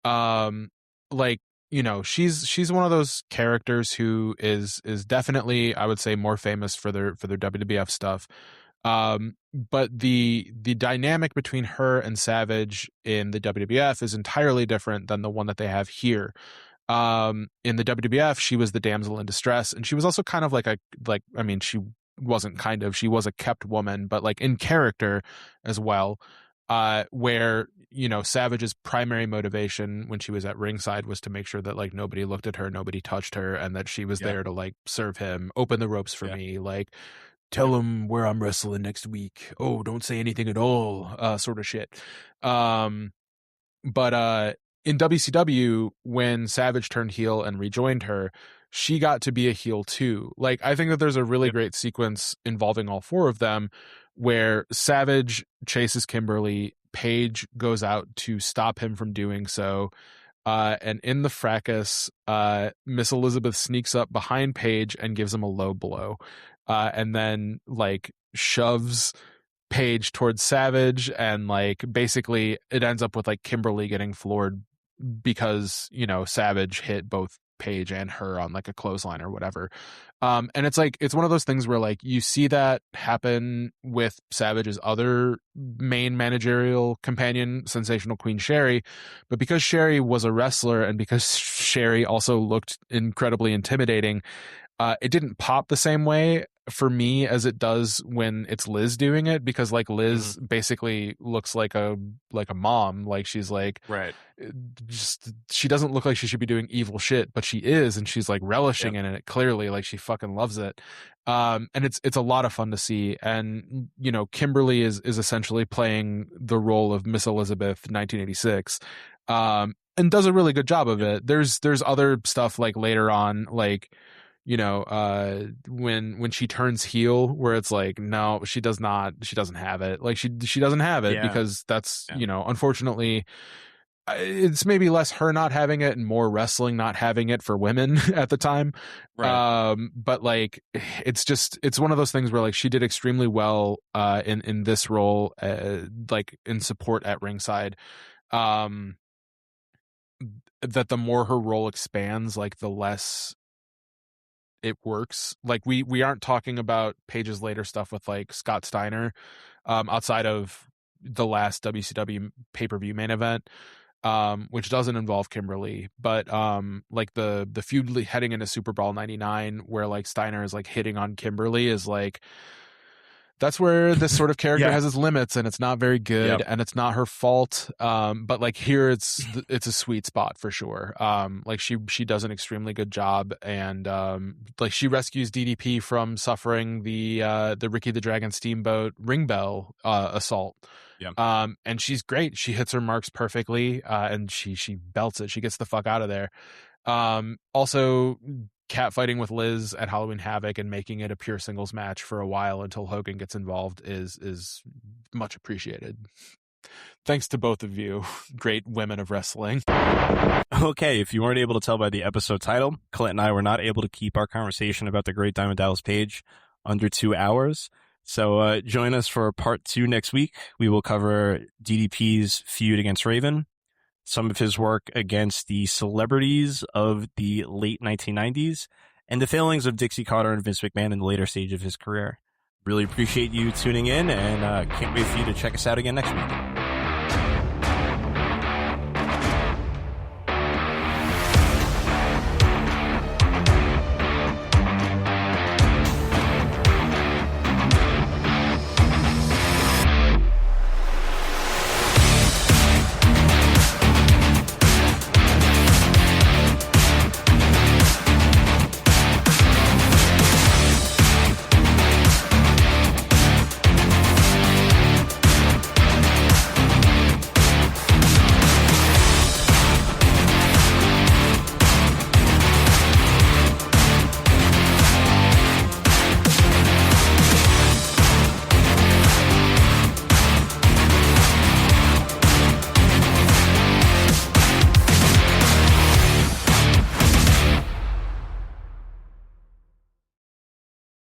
[SPEAKER 7] like, you know, she's one of those characters who is definitely, I would say, more famous for their WWF stuff. But the dynamic between her and Savage in the WWF is entirely different than the one that they have here. In the WWF, she was the damsel in distress, and she was also kind of like she wasn't kind of, she was a kept woman, but like in character as well, where, you know, Savage's primary motivation when she was at ringside was to make sure that like nobody looked at her, nobody touched her, and that she was there to like serve him, open the ropes for me, like tell him where I'm wrestling next week. Oh, don't say anything at all, sort of shit. But in WCW, when Savage turned heel and rejoined her, she got to be a heel too. Like, I think that there's a really great sequence involving all four of them where Savage chases Kimberly, Paige goes out to stop him from doing so. And in the fracas, Miss Elizabeth sneaks up behind Paige and gives him a low blow. And then like shoves Paige towards Savage, and like basically it ends up with like Kimberly getting floored because, you know, Savage hit both Paige and her on like a clothesline or whatever. And it's like, it's one of those things where like you see that happen with Savage's other main managerial companion, Sensational Queen Sherry, but because Sherry was a wrestler and because Sherry also looked incredibly intimidating, it didn't pop the same way for me as it does when it's Liz doing it, because like Liz basically looks like a mom. Like she's like,
[SPEAKER 6] right,
[SPEAKER 7] just, she doesn't look like she should be doing evil shit, but she is, and she's like relishing in it clearly, like she fucking loves it. And it's a lot of fun to see. And, you know, Kimberly is essentially playing the role of Miss Elizabeth 1986, and does a really good job of it. There's other stuff like later on, like, you know, when she turns heel, where it's like, no, she doesn't have it. Like she doesn't have it because that's, you know, unfortunately, it's maybe less her not having it and more wrestling not having it for women at the time. Right. But like, it's one of those things where like she did extremely well, in this role, like in support at ringside. That the more her role expands, like the less it works. Like we aren't talking about Paige's later stuff with like Scott Steiner, outside of the last WCW pay-per-view main event, which doesn't involve Kimberly, but like the feud heading into Super Bowl 99 where like Steiner is like hitting on Kimberly is like, that's where this sort of character has its limits, and it's not very good, and it's not her fault. But like here, it's a sweet spot for sure. Like she does an extremely good job, and like she rescues DDP from suffering the Ricky the Dragon Steamboat ring bell assault. And she's great. She hits her marks perfectly, and she belts it. She gets the fuck out of there. Also, catfighting with Liz at Halloween Havoc and making it a pure singles match for a while until Hogan gets involved is much appreciated. Thanks to both of you, great women of wrestling.
[SPEAKER 6] Okay, if you weren't able to tell by the episode title, Colette and I were not able to keep our conversation about the great Diamond Dallas Page under 2 hours. So join us for part 2 next week. We will cover DDP's feud against Raven, some of his work against the celebrities of the late 1990s, and the failings of Dixie Carter and Vince McMahon in the later stage of his career. Really appreciate you tuning in, and can't wait for you to check us out again next week.